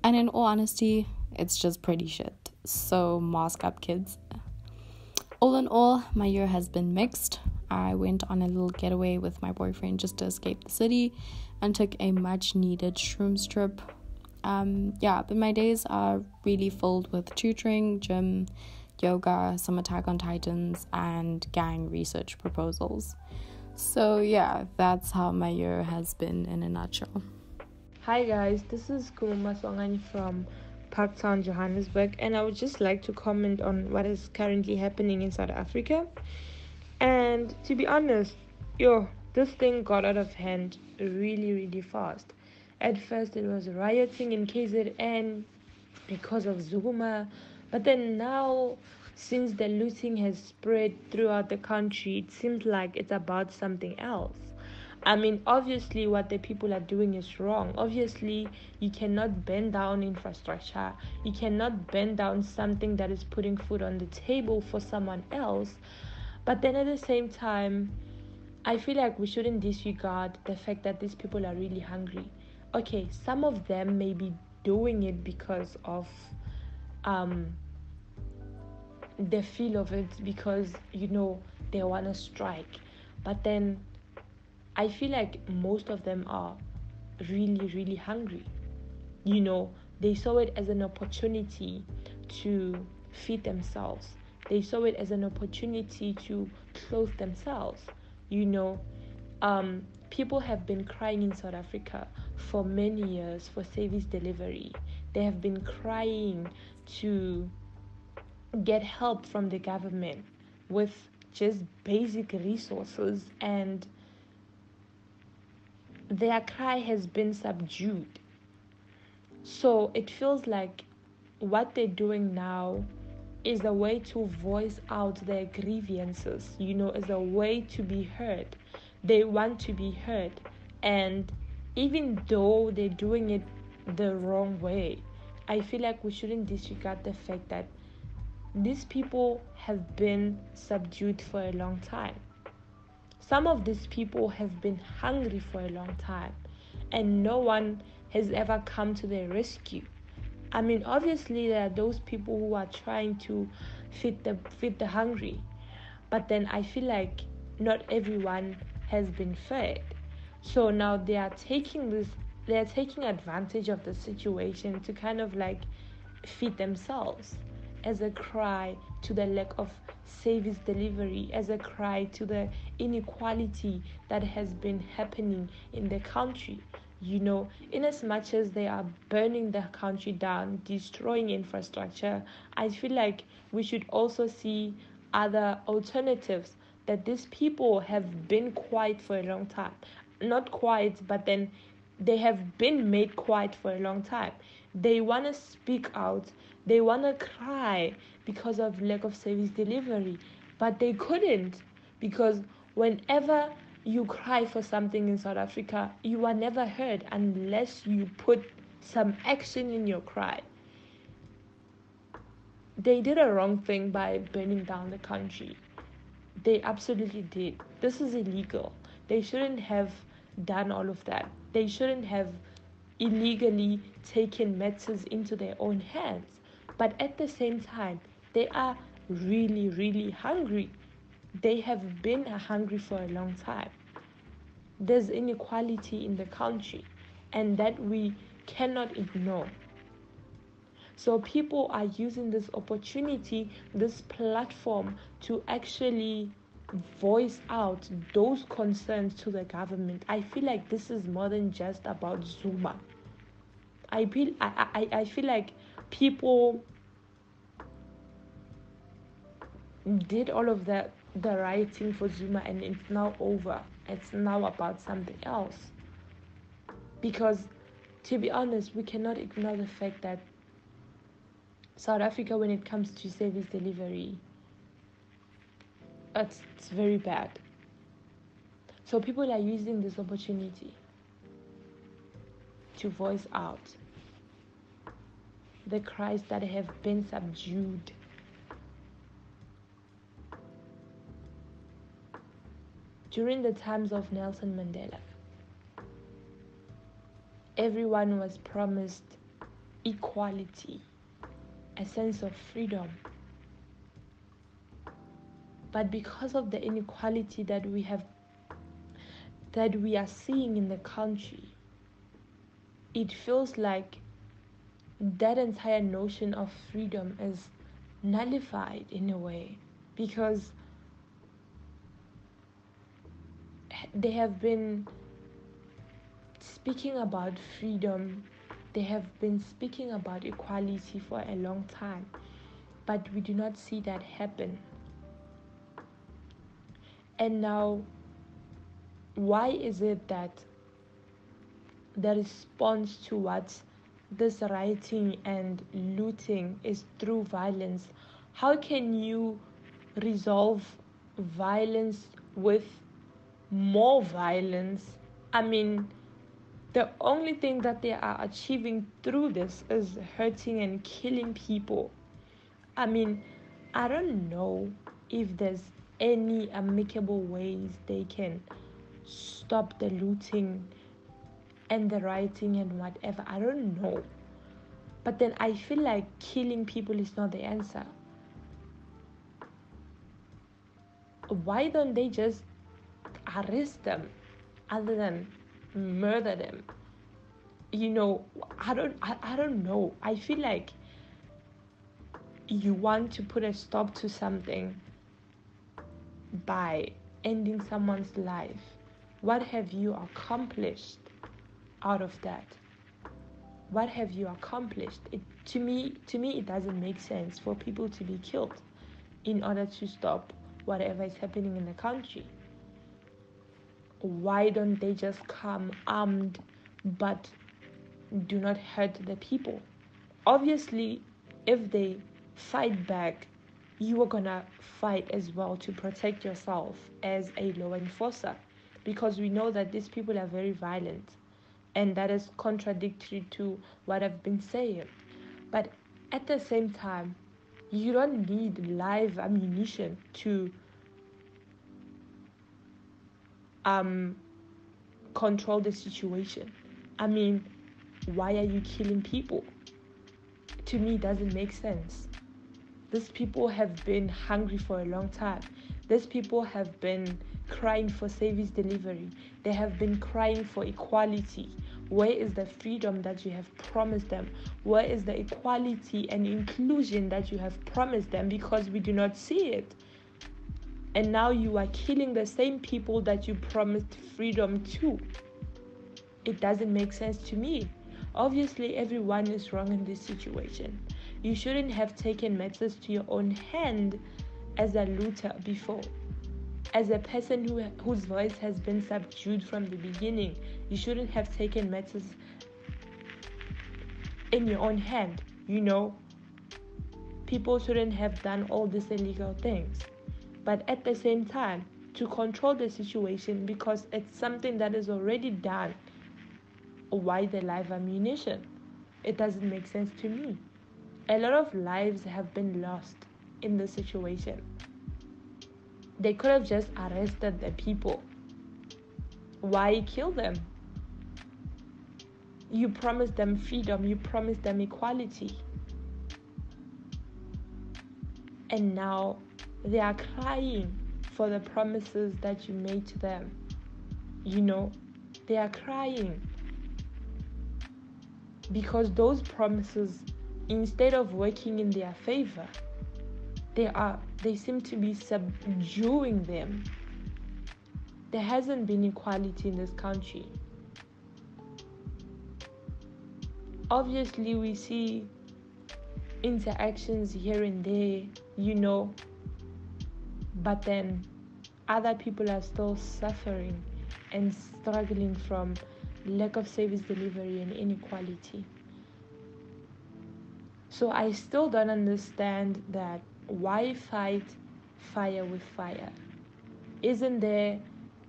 And in all honesty, it's just pretty shit. So mask up, kids. All in all, my year has been mixed. I went on a little getaway with my boyfriend just to escape the city and took a much needed shrooms trip. But my days are really filled with tutoring, gym, yoga, some Attack on Titans, and gang research proposals. So yeah, that's how my year has been in a nutshell.
Hi guys, this is Kumuma Swangani from Parktown, Johannesburg, and I would just like to comment on what is currently happening in South Africa. And to be honest, this thing got out of hand really fast. At first it was rioting in KZN because of Zuma, but then now, since the looting has spread throughout the country, it seems like it's about something else. I mean, obviously what the people are doing is wrong. Obviously, you cannot bend down infrastructure. You cannot bend down something that is putting food on the table for someone else. But then at the same time, I feel like we shouldn't disregard the fact that these people are really hungry. Okay, some of them may be doing it because of the feel of it, because they want to strike. But then I feel like most of them are really hungry. They saw it as an opportunity to feed themselves. They saw it as an opportunity to clothe themselves. People have been crying in South Africa for many years for service delivery. They have been crying to get help from the government with just basic resources, and their cry has been subdued. So it feels like what they're doing now is a way to voice out their grievances, as a way to be heard. They want to be heard. And even though they're doing it the wrong way, I feel like we shouldn't disregard the fact that these people have been subdued for a long time. Some of these people have been hungry for a long time, and no one has ever come to their rescue. I mean, obviously there are those people who are trying to feed the hungry, but then I feel like not everyone has been fed. So now they are taking advantage of the situation to kind of like feed themselves, as a cry to the lack of service delivery, as a cry to the inequality that has been happening in the country. In as much as they are burning the country down, destroying infrastructure, I feel like we should also see other alternatives, that these people have been quiet for a long time. Not quiet, but then they have been made quiet for a long time. They want to speak out, they want to cry because of lack of service delivery, but they couldn't, because whenever you cry for something in South Africa, you are never heard unless you put some action in your cry. They did a wrong thing by burning down the country. They absolutely did. This is illegal. They shouldn't have done all of that. They shouldn't have illegally taken matters into their own hands. But at the same time, they are really, really hungry. They have been hungry for a long time. There's inequality in the country, and that we cannot ignore. So people are using this opportunity, this platform, to actually voice out those concerns to the government. I feel like this is more than just about Zuma. I feel like people did all of the rioting for Zuma, and it's now over. It's now about something else. Because, to be honest, we cannot ignore the fact that South Africa, when it comes to service delivery, it's very bad. So people are using this opportunity to voice out the cries that have been subdued. During the times of Nelson Mandela, everyone was promised equality, a sense of freedom. But because of the inequality that we are seeing in the country, it feels like that entire notion of freedom is nullified in a way, because they have been speaking about freedom, they have been speaking about equality for a long time, but we do not see that happen. And now, why is it that the response towards this rioting and looting is through violence? How can you resolve violence with more violence? I mean, the only thing that they are achieving through this is hurting and killing people. I mean, I don't know if there's any amicable ways they can stop the looting and the rioting and whatever. I don't know. But then I feel like killing people is not the answer. Why don't they just arrest them other than murder them? I don't know. I feel like you want to put a stop to something by ending someone's life. What have you accomplished out of that? What have you accomplished? To me it doesn't make sense for people to be killed in order to stop whatever is happening in the country. Why don't they just come armed but do not hurt the people? Obviously, if they fight back, you are gonna fight as well to protect yourself as a law enforcer, because we know that these people are very violent, and that is contradictory to what I've been saying. But at the same time, you don't need live ammunition to control the situation. I mean, why are you killing people? To me, it doesn't make sense. These people have been hungry for a long time. These people have been crying for service delivery. They have been crying for equality. Where is the freedom that you have promised them? Where is the equality and inclusion that you have promised them? Because we do not see it. And now you are killing the same people that you promised freedom to. It doesn't make sense to me. Obviously, everyone is wrong in this situation. You shouldn't have taken matters to your own hand as a looter before. As a person whose voice has been subdued from the beginning, you shouldn't have taken matters in your own hand. People shouldn't have done all these illegal things. But at the same time, to control the situation, because it's something that is already done, why the live ammunition? It doesn't make sense to me. A lot of lives have been lost in this situation. They could have just arrested the people. Why kill them? You promised them freedom, you promised them equality. And now they are crying for the promises that you made to them. They are crying because those promises, instead of working in their favor, they seem to be subduing them. There hasn't been equality in this country. Obviously, we see interactions here and there, but then other people are still suffering and struggling from lack of service delivery and inequality. So I still don't understand that. Why fight fire with fire?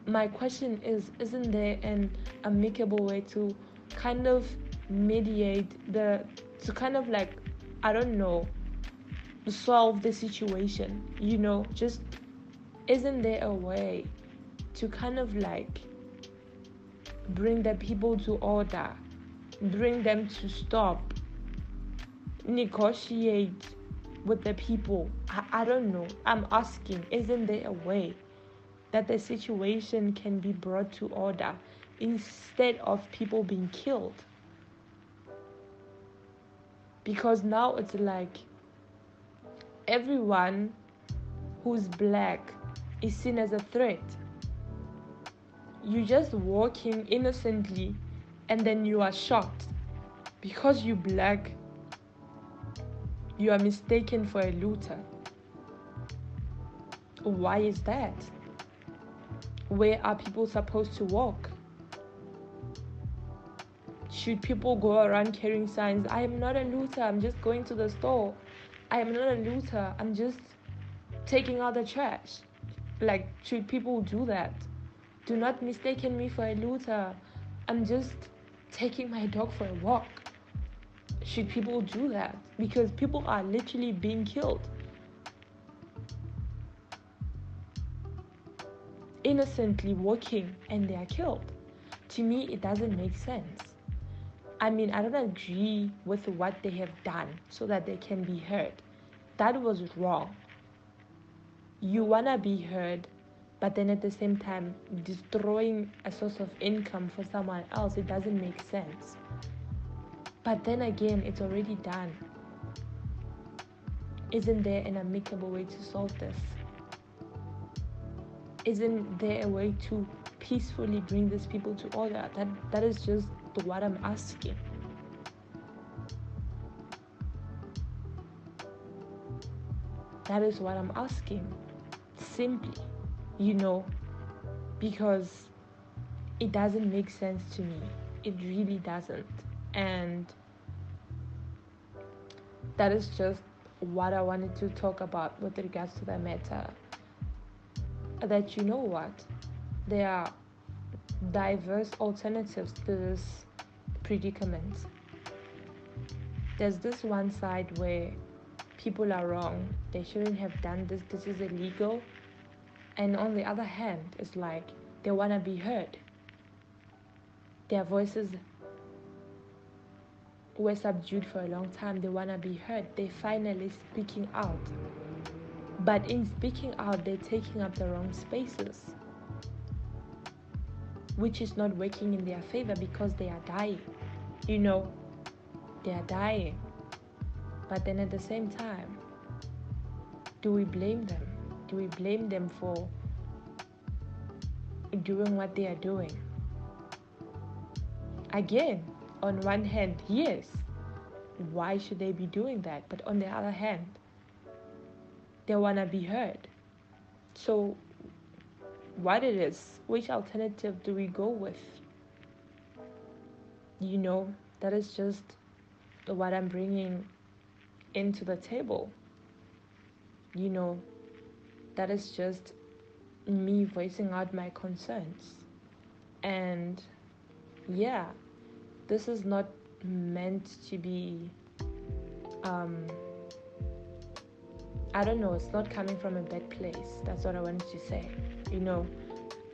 My question is, isn't there an amicable way to kind of mediate solve the situation? Just isn't there a way to kind of bring the people to order, bring them to stop, negotiate with the people? I don't know. I'm asking, isn't there a way that the situation can be brought to order instead of people being killed? Because now it's like everyone who's black is seen as a threat. You're just walking innocently and then you are shot. Because you're black, you are mistaken for a looter. Why is that? Where are people supposed to walk? Should people go around carrying signs? I am not a looter, I'm just going to the store. I am not a looter, I'm just taking out the trash. Should people do that? Do not mistaken me for a looter, I'm just taking my dog for a walk. Should people do that? Because people are literally being killed. Innocently walking and they are killed. To me, it doesn't make sense. I don't agree with what they have done so that they can be heard. That was wrong. You want to be heard, but then at the same time, destroying a source of income for someone else, it doesn't make sense. But then again, it's already done. Isn't there an amicable way to solve this? Isn't there a way to peacefully bring these people to order? That is just what I'm asking. That is what I'm asking. Simply, because it doesn't make sense to me. It really doesn't. And that is just what I wanted to talk about with regards to the matter. That there are diverse alternatives to this predicament. There's this one side where people are wrong, they shouldn't have done this, this is illegal. And on the other hand, it's like they want to be heard. Their voices were subdued for a long time. They want to be heard. They're finally speaking out. But in speaking out, they're taking up the wrong spaces, which is not working in their favor because they are dying. You know, they are dying. But then at the same time, do we blame them? Do we blame them for doing what they are doing? Again, on one hand, yes, why should they be doing that? But on the other hand, they want to be heard. So what it is, which alternative do we go with? You know, that is just what I'm bringing into the table. You know, that is just me voicing out my concerns. And yeah, this is not meant to be, I don't know, it's not coming from a bad place. That's what I wanted to say, you know.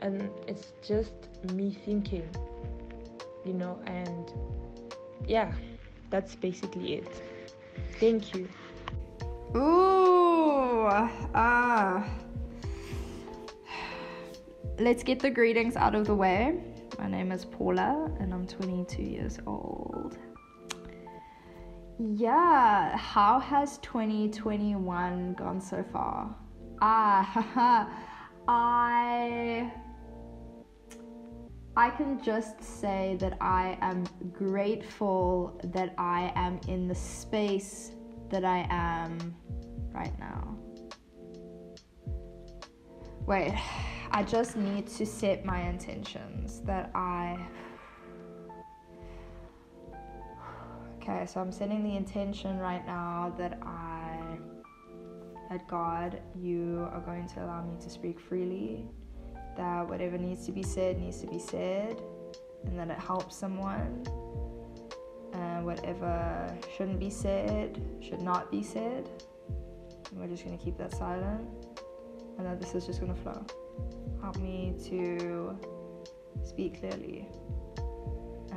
And it's just me thinking, you know, and yeah, that's basically it. Thank you.
Ooh, let's get the greetings out of the way. My name is Paula and I'm 22 years old. Yeah, how has 2021 gone so far? I can just say that I am grateful that I am in the space that I am right now. Wait, I just need to set my intentions that Okay, so I'm setting the intention right now that God, you are going to allow me to speak freely, that whatever needs to be said, and that it helps someone, and whatever shouldn't be said, should not be said, and we're just going to keep that silent, and that this is just going to flow. Help me to speak clearly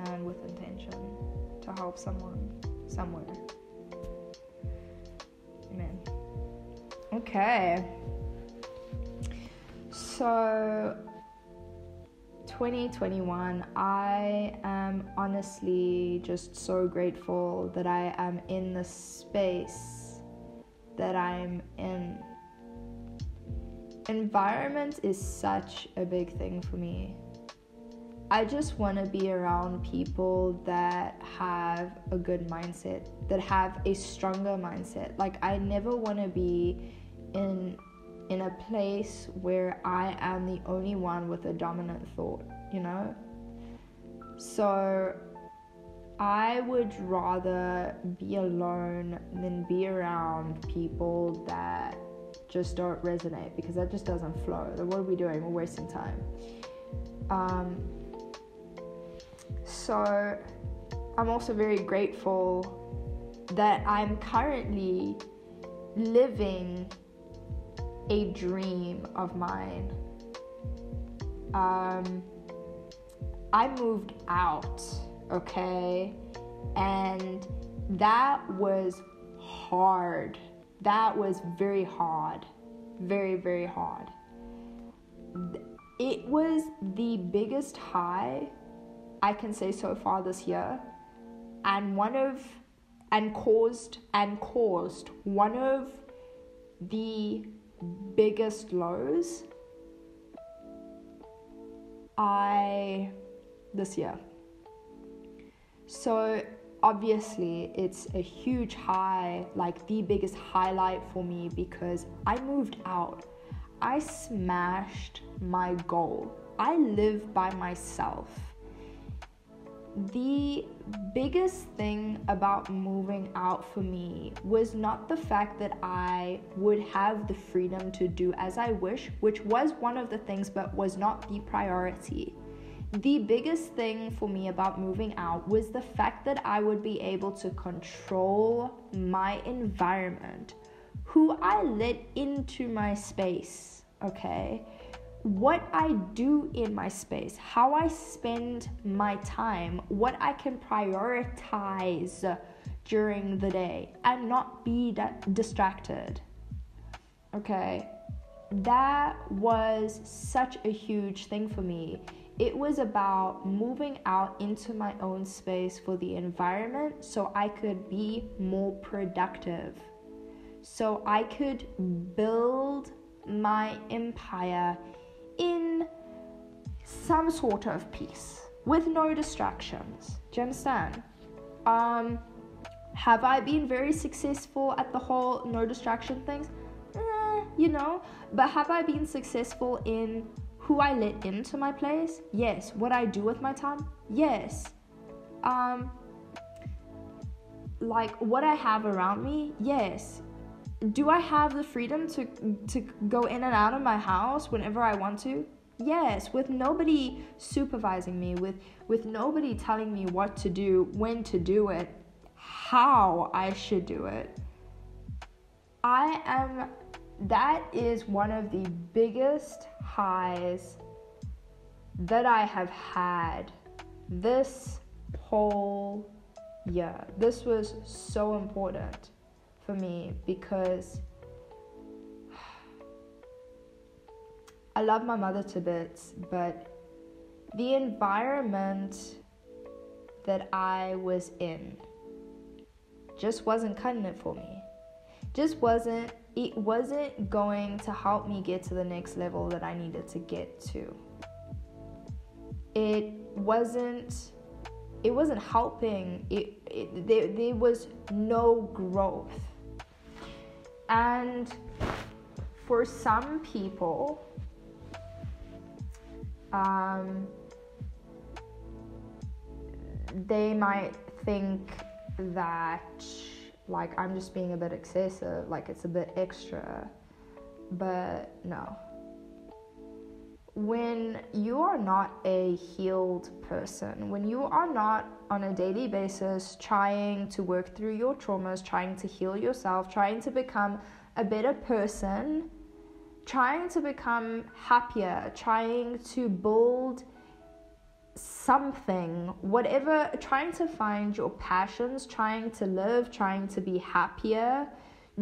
and with intention to help someone somewhere. Amen. Okay. So 2021, I am honestly just so grateful that I am in the space that I'm in. Environment is such a big thing for me. I just want to be around people that have a good mindset, that have a stronger mindset. Like, I never want to be in a place where I am the only one with a dominant thought, you know? So I would rather be alone than be around people that just don't resonate, because that just doesn't flow. What are we doing? We're wasting time. So I'm also very grateful that I'm currently living a dream of mine. I moved out, okay? And that was hard. That was very hard. Very, very hard. It was the biggest high I can say so far this year, and caused one of the biggest lows this year. So obviously it's a huge high, like the biggest highlight for me, because I moved out. I smashed my goal. I live by myself. The biggest thing about moving out for me was not the fact that I would have the freedom to do as I wish, which was one of the things, but was not the priority. The biggest thing for me about moving out was the fact that I would be able to control my environment, who I let into my space, okay? what I do in my space, how I spend my time, what I can prioritize during the day and not be distracted. Okay, that was such a huge thing for me. It was about moving out into my own space for the environment so I could be more productive, so I could build my empire in some sort of peace with no distractions. Do you understand? Have I been very successful at the whole no distraction things? But have I been successful in who I let into my place? Yes. What I do with my time? Yes. Like what I have around me? Yes. Do I have the freedom to go in and out of my house whenever I want to? Yes, with nobody supervising me, with nobody telling me what to do, when to do it, how I should do it. That is one of the biggest highs that I have had this whole year. This was so important for me because I love my mother to bits, but the environment that I was in just wasn't cutting it for me. It wasn't going to help me get to the next level that I needed to get to. It wasn't helping. There was no growth. And for some people, they might think that like I'm just being a bit excessive, like it's a bit extra, but no. When you are not a healed person, when you are not on a daily basis trying to work through your traumas, trying to heal yourself, trying to become a better person, trying to become happier, trying to build something, whatever, trying to find your passions, trying to live, trying to be happier,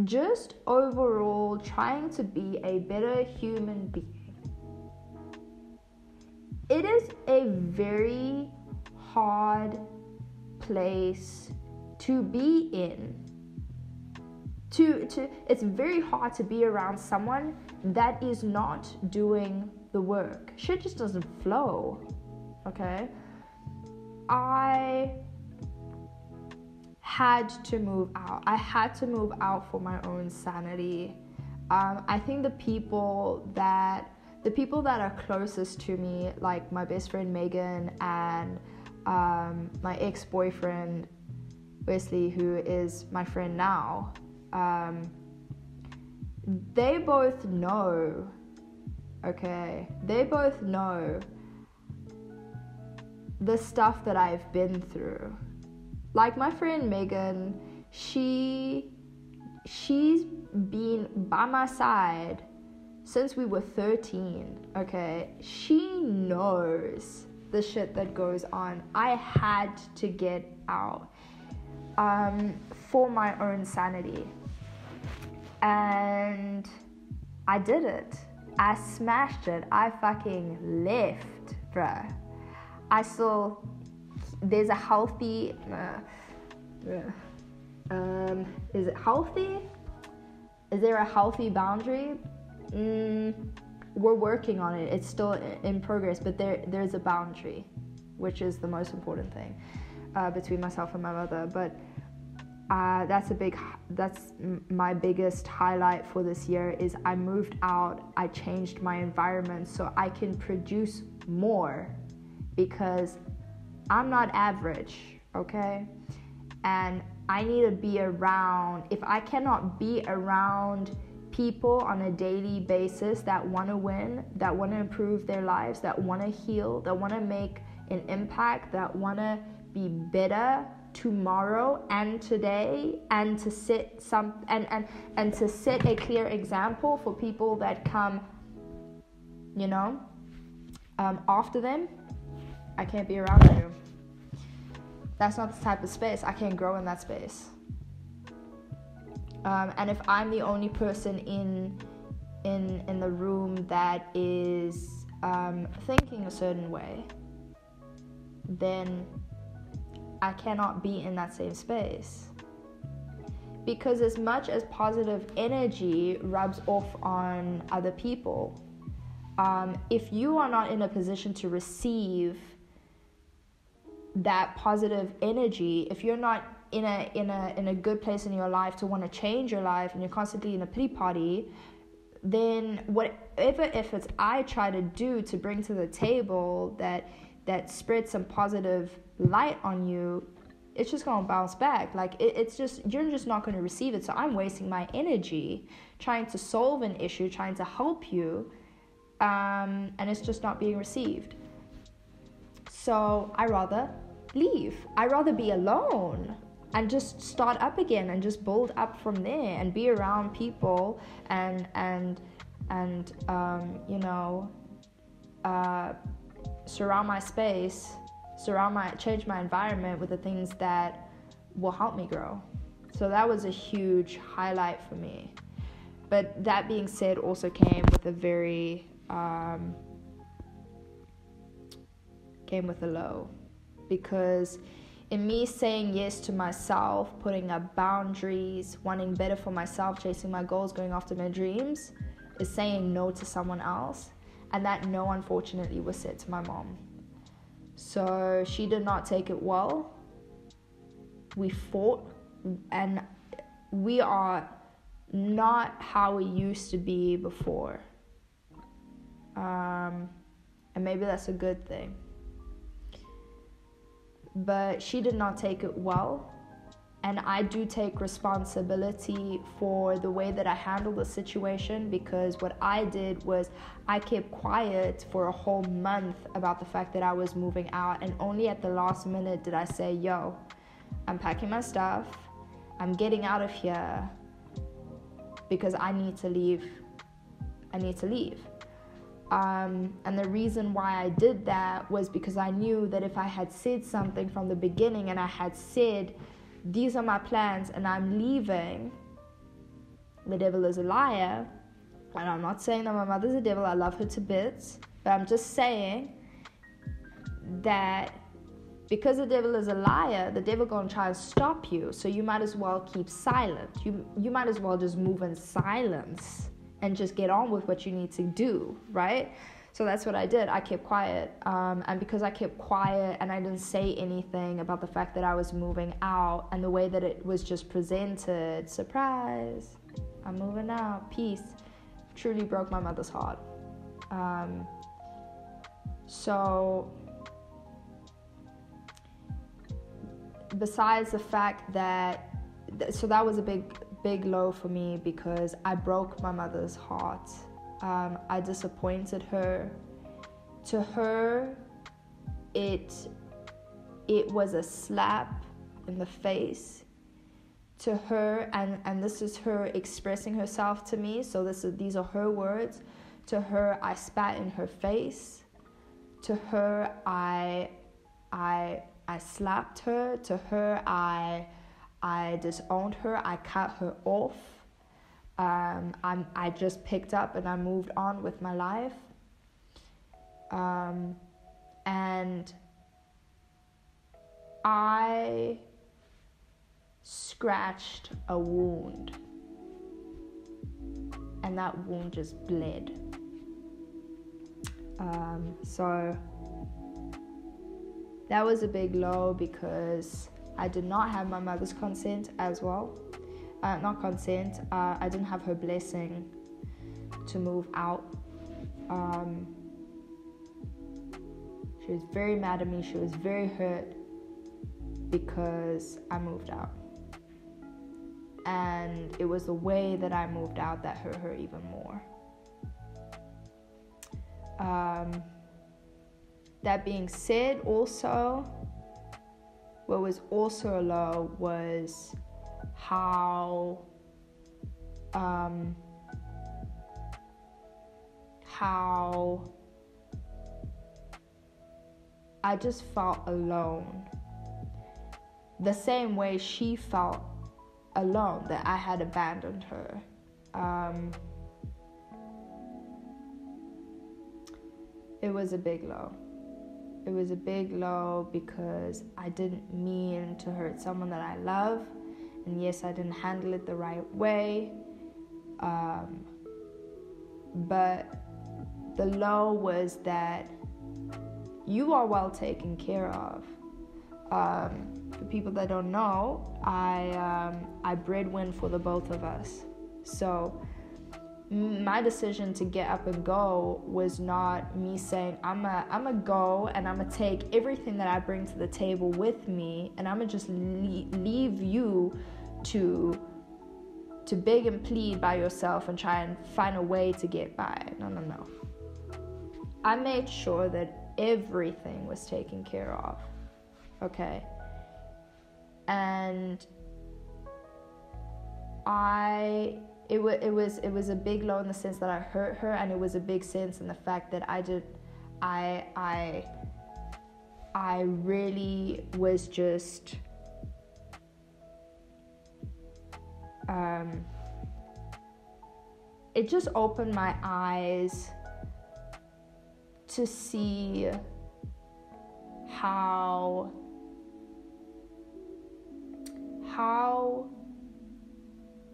just overall trying to be a better human being. It is a very hard place to be in. It's very hard to be around someone that is not doing the work. Shit just doesn't flow. Okay? I had to move out. I had to move out for my own sanity. I think the people that are closest to me, like my best friend Megan and my ex-boyfriend Wesley, who is my friend now, they both know, okay? They both know the stuff that I've been through. Like my friend Megan, she's been by my side since we were 13, okay? She knows the shit that goes on. I had to get out for my own sanity. And I did it. I smashed it. I fucking left, bruh. There's a healthy, is it healthy? Is there a healthy boundary? We're working on it. It's still in progress, but there's a boundary, which is the most important thing between myself and my mother. But that's my biggest highlight for this year is I moved out. I changed my environment so I can produce more, because I'm not average, okay? And I need to be around. If I cannot be around people on a daily basis that want to win, that want to improve their lives, that want to heal, that want to make an impact, that want to be better tomorrow and today, and to set to set a clear example for people that come you know? After them, I can't be around you. That's not the type of space. I can't grow in that space. And if I'm the only person in the room that is thinking a certain way, then I cannot be in that same space. Because as much as positive energy rubs off on other people, if you are not in a position to receive that positive energy, if you're not in a good place in your life to want to change your life, and you're constantly in a pity party, then whatever efforts I try to do to bring to the table that spreads some positive light on you, it's just gonna bounce back. Like it's just, you're just not gonna receive it. So I'm wasting my energy trying to solve an issue, trying to help you, and it's just not being received. So I rather leave. I rather be alone and just start up again and just build up from there and be around people and you know, surround my space, change my environment with the things that will help me grow. So that was a huge highlight for me. But that being said, also came with a very came with a low, because in me saying yes to myself, putting up boundaries, wanting better for myself, chasing my goals, going after my dreams, is saying no to someone else. And that no, unfortunately, was said to my mom. So she did not take it well. We fought, and we are not how we used to be before. And maybe that's a good thing. But she did not take it well, and I do take responsibility for the way that I handled the situation, because what I did was I kept quiet for a whole month about the fact that I was moving out, and only at the last minute did I say, yo, I'm packing my stuff, I'm getting out of here because I need to leave. And the reason why I did that was because I knew that if I had said something from the beginning, and I had said, these are my plans and I'm leaving, the devil is a liar. And I'm not saying that my mother's a devil, I love her to bits, but I'm just saying that because the devil is a liar, the devil gonna try and stop you. So you might as well keep silent. You might as well just move in silence and just get on with what you need to do, right? So that's what I did. I kept quiet. And because I kept quiet and I didn't say anything about the fact that I was moving out, and the way that it was just presented, surprise, I'm moving out, peace, truly broke my mother's heart. So besides the fact that, so that was a big low for me, because I broke my mother's heart. I disappointed her. To her, it was a slap in the face. To her, and this is her expressing herself to me, so these are her words. To her, I spat in her face. To her, I slapped her. To her, I disowned her. I cut her off. I just picked up and I moved on with my life. And I scratched a wound, and that wound just bled. So that was a big low, because I did not have my mother's consent as well. Not consent, I didn't have her blessing to move out. She was very mad at me. She was very hurt because I moved out. And it was the way that I moved out that hurt her even more. That being said, also, what was also a low was how how I just felt alone. The same way she felt alone, that I had abandoned her. It was a big low. It was a big low because I didn't mean to hurt someone that I love. And yes, I didn't handle it the right way. But the low was that you are well taken care of. For people that don't know, I breadwin for the both of us. So my decision to get up and go was not me saying I'm a go and I'm gonna take everything that I bring to the table with me and I'm gonna just leave you to beg and plead by yourself and try and find a way to get by. No. I made sure that everything was taken care of. Okay. And it was a big low in the sense that I hurt her, and it was a big sense in the fact that I really was just it just opened my eyes to see how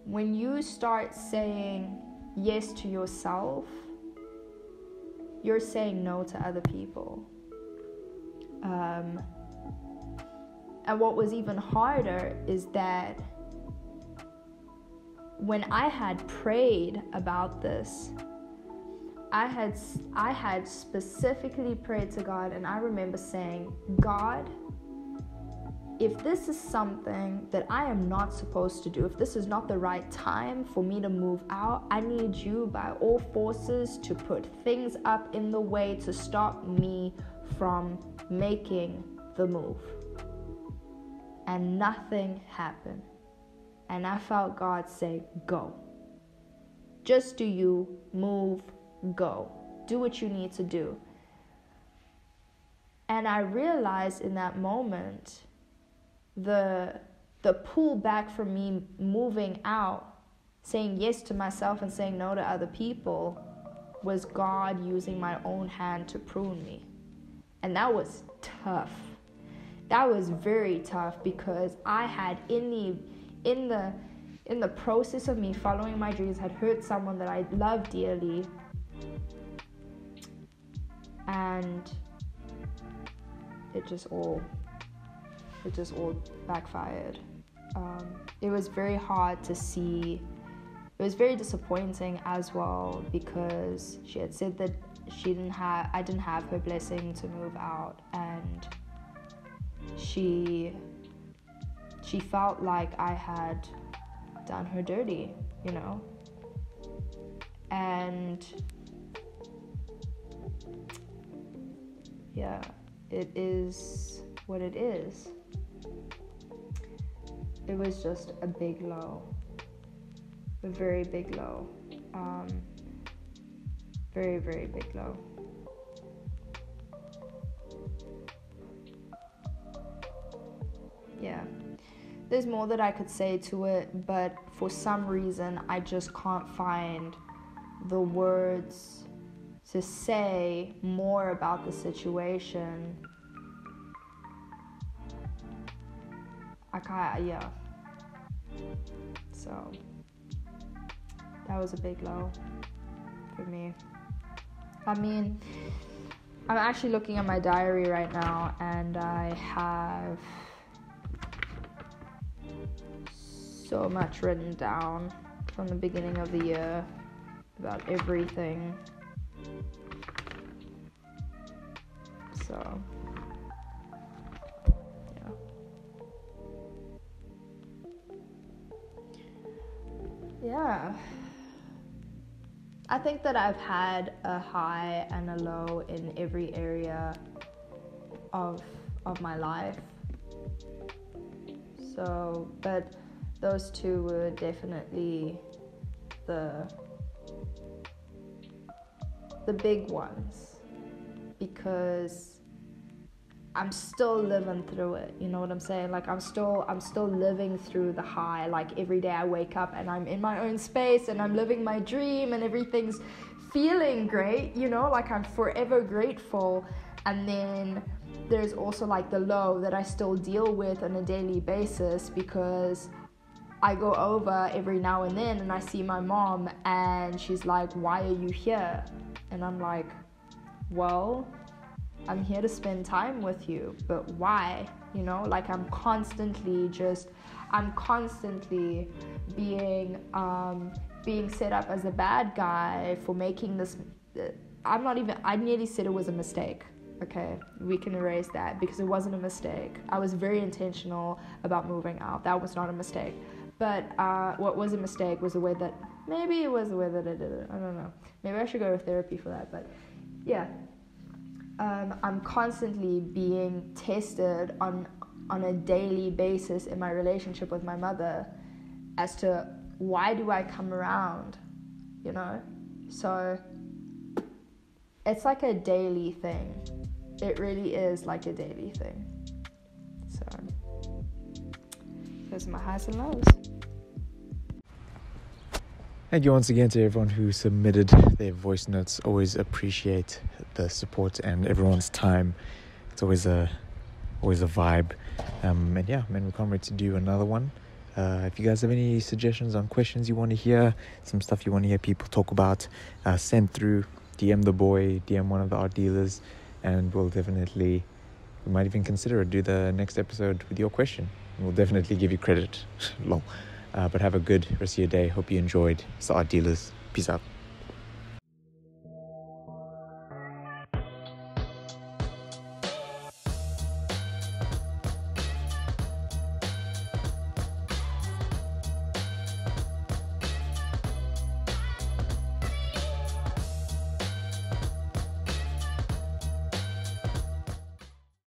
when you start saying yes to yourself, you're saying no to other people. And what was even harder is that when I had prayed about this, I had specifically prayed to God, and I remember saying, God, if this is something that I am not supposed to do, if this is not the right time for me to move out, I need you by all forces to put things up in the way to stop me from making the move. And nothing happened. And I felt God say, go. Just do you, move, go. Do what you need to do. And I realized in that moment, the pull back from me moving out, saying yes to myself and saying no to other people, was God using my own hand to prune me. And that was tough. That was very tough because I had in the process of me following my dreams had hurt someone that I loved dearly, and it just all backfired. It was very hard to see. It was very disappointing as well because she had said that I didn't have her blessing to move out, and she felt like I had done her dirty, you know. And yeah, it is what it is. It was just a big low, a very big low, very, very big low. Yeah, there's more that I could say to it, but for some reason I just can't find the words to say more about the situation. Yeah. So that was a big low for me. I mean, I'm actually looking at my diary right now, and I have so much written down from the beginning of the year about everything. So yeah, I think that I've had a high and a low in every area of my life. So, but those two were definitely the the big ones, because I'm still living through it. You know what I'm saying? Like I'm still living through the high. Like every day I wake up and I'm in my own space and I'm living my dream and everything's feeling great, you know, like I'm forever grateful. And then there's also like the low that I still deal with on a daily basis, because I go over every now and then and I see my mom and she's like, why are you here? And I'm like, well, I'm here to spend time with you, but why? You know, like I'm constantly being set up as a bad guy for making this. I nearly said it was a mistake. Okay, we can erase that because it wasn't a mistake. I was very intentional about moving out. That was not a mistake. But what was a mistake was the way that, maybe it was the way that I did it. I don't know. Maybe I should go to therapy for that. But yeah, I'm constantly being tested on a daily basis in my relationship with my mother as to why do I come around, you know? So it's like a daily thing. It really is like a daily thing. So those are my highs and lows.
Thank you once again to everyone who submitted their voice notes. Always appreciate the support and everyone's time. It's always a vibe. And yeah, man, we can't wait to do another one. If you guys have any suggestions on questions you want to hear, some stuff you want to hear people talk about, send through, DM the boy, DM one of the art dealers, and we might even consider it, do the next episode with your question. We'll definitely give you credit. Lol. But have a good rest of your day. Hope you enjoyed. It's the Art Dealers. Peace out.